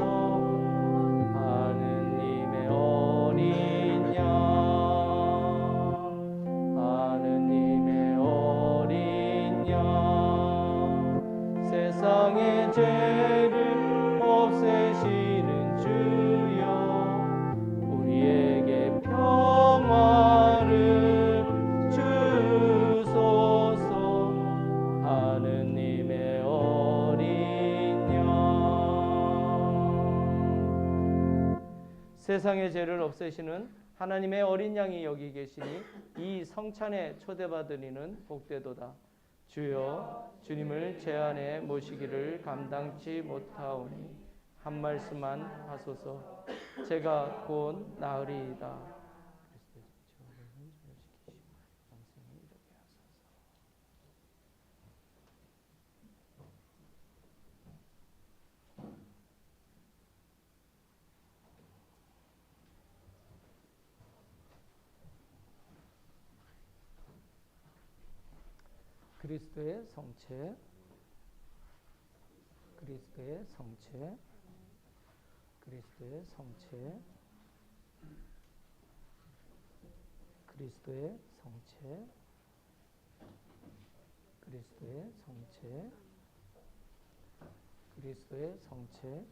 하느님의 어린 양, 하느님의 어린 양, 세상의 죄를 없애시는 주여, 우리에게 평화를 주소서. 하느님의 어린 양. 세상의 죄를 없애시는 하나님의 어린 양이 여기 계시니 이 성찬에 초대받으니는 복되도다. 주여, 주님을 제 안에 모시기를 감당치 못하오니 한 말씀만 하소서. 제가 곧 나으리이다. 그리스도의 성체, 그리스도의 성체, 그리스도의 성체, 그리스도의 성체, 그리스도의 성체, 그리스도의 성체,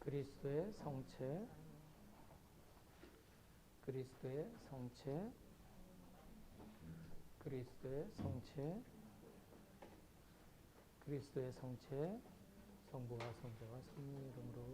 그리스도의 성체, 그리스도의 성체, 그리스도의 성체, 그리스도의 성체, 성부와 성자와 성령의 이름으로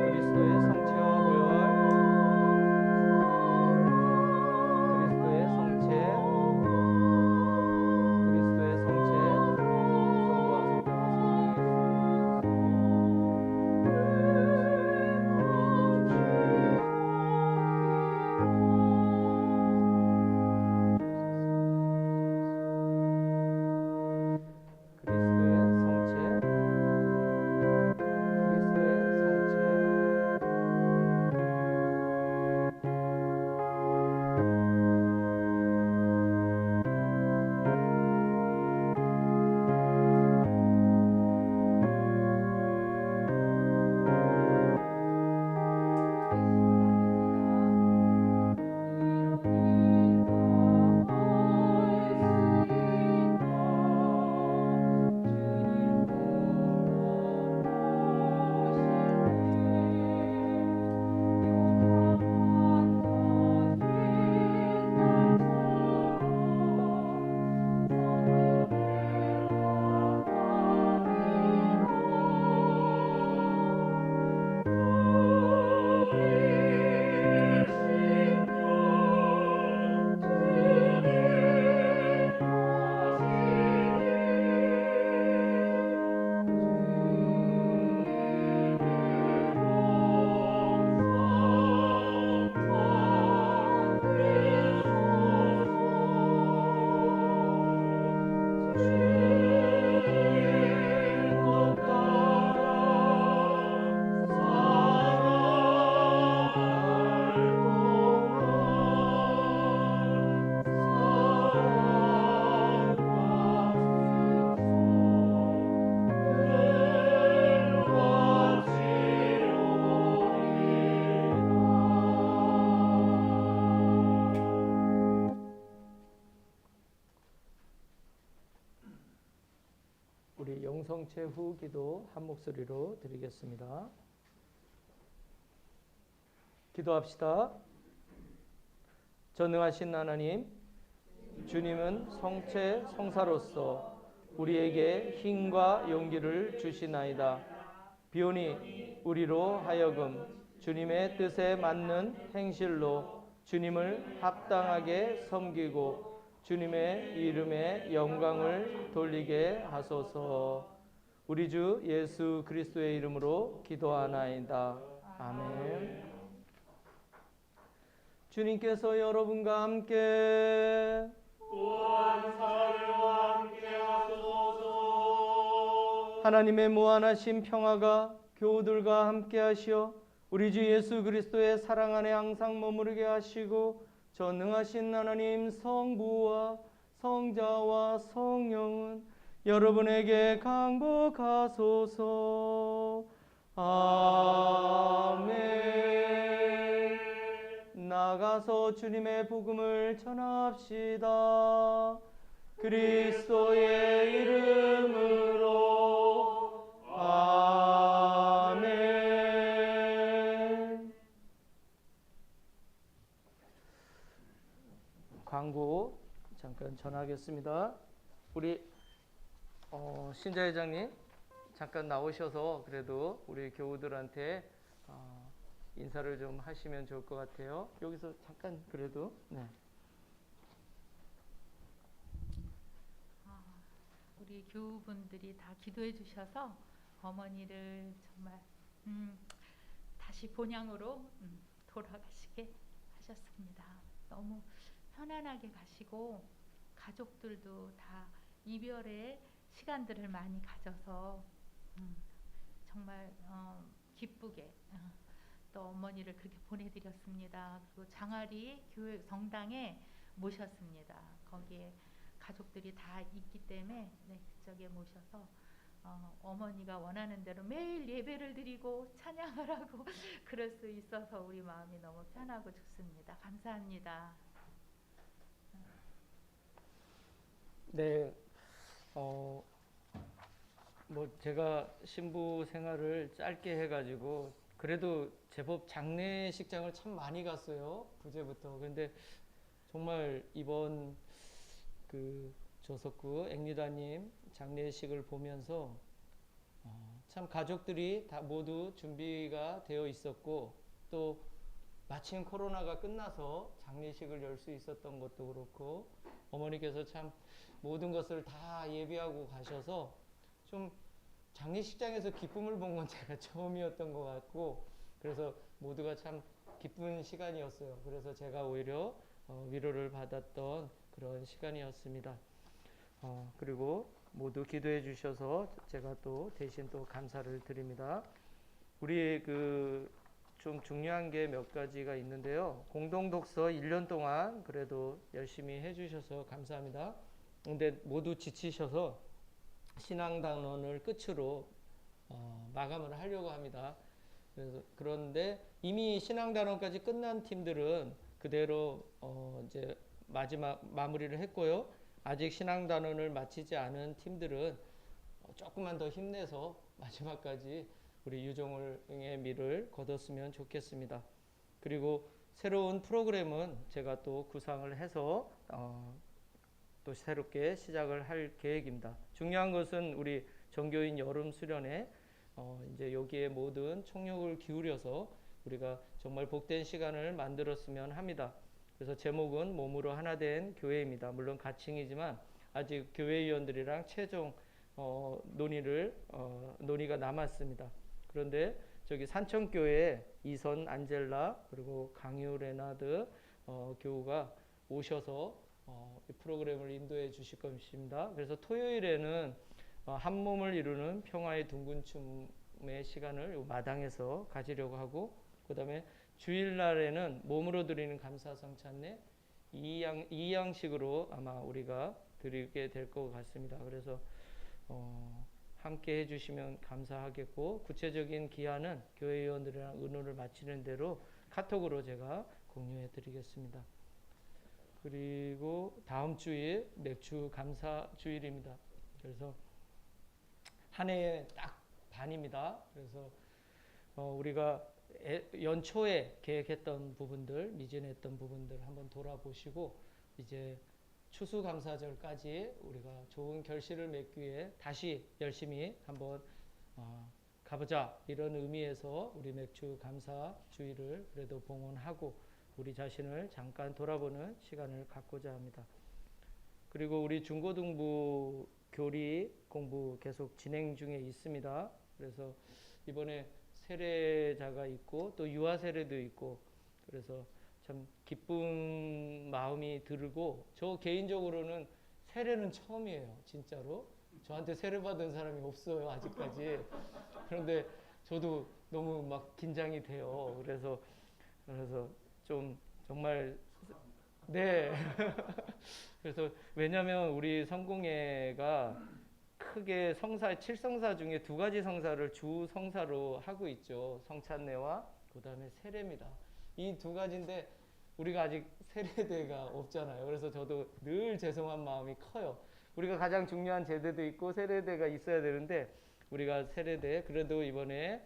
그리스도의 성체, 우리 영성체 후 기도 한 목소리로 드리겠습니다. 기도합시다. 전능하신 하나님, 주님은 성체 성사로서 우리에게 힘과 용기를 주시나이다. 비오니 우리로 하여금 주님의 뜻에 맞는 행실로 주님을 합당하게 섬기고 주님의 이름에 영광을 돌리게 하소서. 우리 주 예수 그리스도의 이름으로 기도하나이다. 아멘. 주님께서 여러분과 함께
또한 사랑과 함께 하소서.
하나님의 무한하신 평화가 교우들과 함께 하시어 우리 주 예수 그리스도의 사랑 안에 항상 머무르게 하시고 전능하신 하나님 성부와 성자와 성령은 여러분에게 강복하소서. 아멘. 나가 나서 주님의 복음을 전합시다. 그리스도의 이름으로 아멘. 광고 잠깐 전하겠습니다. 우리 신자회장님 잠깐 나오셔서 그래도 우리 교우들한테 인사를 좀 하시면 좋을 것 같아요. 여기서 잠깐 그래도 네.
우리 교우분들이 다 기도해 주셔서 어머니를 정말 다시 본향으로 돌아가시게 하셨습니다. 너무 편안하게 가시고 가족들도 다 이별의 시간들을 많이 가져서 정말 기쁘게 또 어머니를 그렇게 보내드렸습니다. 그리고 장아리 교회 성당에 모셨습니다. 거기에 가족들이 다 있기 때문에 그쪽에 모셔서 어머니가 원하는 대로 매일 예배를 드리고 찬양을 하고 그럴 수 있어서 우리 마음이 너무 편하고 좋습니다. 감사합니다.
네, 뭐 제가 신부 생활을 짧게 해가지고 그래도 제법 장례식장을 참 많이 갔어요. 부제부터. 근데 정말 이번 그 조석구 앵리다님 장례식을 보면서 참 가족들이 다 모두 준비가 되어 있었고 또 마침 코로나가 끝나서 장례식을 열 수 있었던 것도 그렇고 어머니께서 참 모든 것을 다 예비하고 가셔서 좀 장례식장에서 기쁨을 본 건 제가 처음이었던 것 같고 그래서 모두가 참 기쁜 시간이었어요. 그래서 제가 오히려 위로를 받았던 그런 시간이었습니다. 그리고 모두 기도해 주셔서 제가 또 대신 또 감사를 드립니다. 우리 좀 중요한 게 몇 가지가 있는데요. 공동 독서 1년 동안 그래도 열심히 해 주셔서 감사합니다. 근데 모두 지치셔서 신앙단원을 끝으로 마감을 하려고 합니다. 그런데 이미 신앙단원까지 끝난 팀들은 그대로 이제 마지막 마무리를 했고요. 아직 신앙단원을 마치지 않은 팀들은 조금만 더 힘내서 마지막까지 우리 유종의 미를 거뒀으면 좋겠습니다. 그리고 새로운 프로그램은 제가 또 구상을 해서 또 새롭게 시작을 할 계획입니다. 중요한 것은 우리 정교인 여름 수련회 이제 여기에 모든 총력을 기울여서 우리가 정말 복된 시간을 만들었으면 합니다. 그래서 제목은 몸으로 하나 된 교회입니다. 물론 가칭이지만 아직 교회위원들이랑 최종 논의가 남았습니다. 그런데 저기 산청교회 이선 안젤라 그리고 강유 레나드 교우가 오셔서 이 프로그램을 인도해 주실 것입니다. 그래서 토요일에는 한 몸을 이루는 평화의 둥근춤의 시간을 마당에서 가지려고 하고 그 다음에 주일날에는 몸으로 드리는 감사성찬례 이 양식으로 아마 우리가 드리게 될 것 같습니다. 그래서 함께 해주시면 감사하겠고 구체적인 기한은 교회위원들이랑 의논을 마치는 대로 카톡으로 제가 공유해 드리겠습니다. 그리고 다음 주일 맥주 감사 주일입니다. 그래서 한 해에 딱 반입니다. 그래서 우리가 연초에 계획했던 부분들, 미진했던 부분들 한번 돌아보시고 이제 추수감사절까지 우리가 좋은 결실을 맺기 위해 다시 열심히 한번 가보자 이런 의미에서 우리 맥주 감사 주일을 그래도 봉헌하고 우리 자신을 잠깐 돌아보는 시간을 갖고자 합니다. 그리고 우리 중고등부 교리 공부 계속 진행 중에 있습니다. 그래서 이번에 세례자가 있고 또 유아 세례도 있고 그래서 참 기쁜 마음이 들고 저 개인적으로는 세례는 처음이에요. 진짜로 저한테 세례 받은 사람이 없어요 아직까지. 그런데 저도 너무 막 긴장이 돼요. 그래서 좀 정말 네. 그래서 왜냐하면 우리 성공회가 크게 성사 7성사 중에 2가지 성사를 주 성사로 하고 있죠. 성찬례와 그다음에 세례입니다. 이 2가지인데 우리가 아직 세례대가 없잖아요. 그래서 저도 늘 죄송한 마음이 커요. 우리가 가장 중요한 제대도 있고 세례대가 있어야 되는데 우리가 세례대 그래도 이번에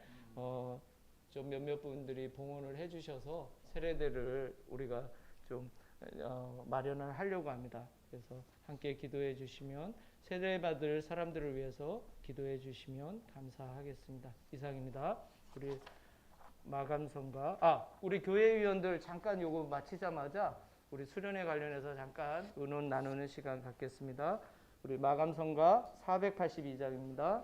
좀 몇몇 분들이 봉헌을 해주셔서 세례대를 우리가 좀 마련을 하려고 합니다. 그래서 함께 기도해 주시면 세례 받을 사람들을 위해서 기도해 주시면 감사하겠습니다. 이상입니다. 우리 마감선과 우리 교회위원들 잠깐 요거 마치자마자 우리 수련회 관련해서 잠깐 의논 나누는 시간 갖겠습니다. 우리 마감선과 482장입니다.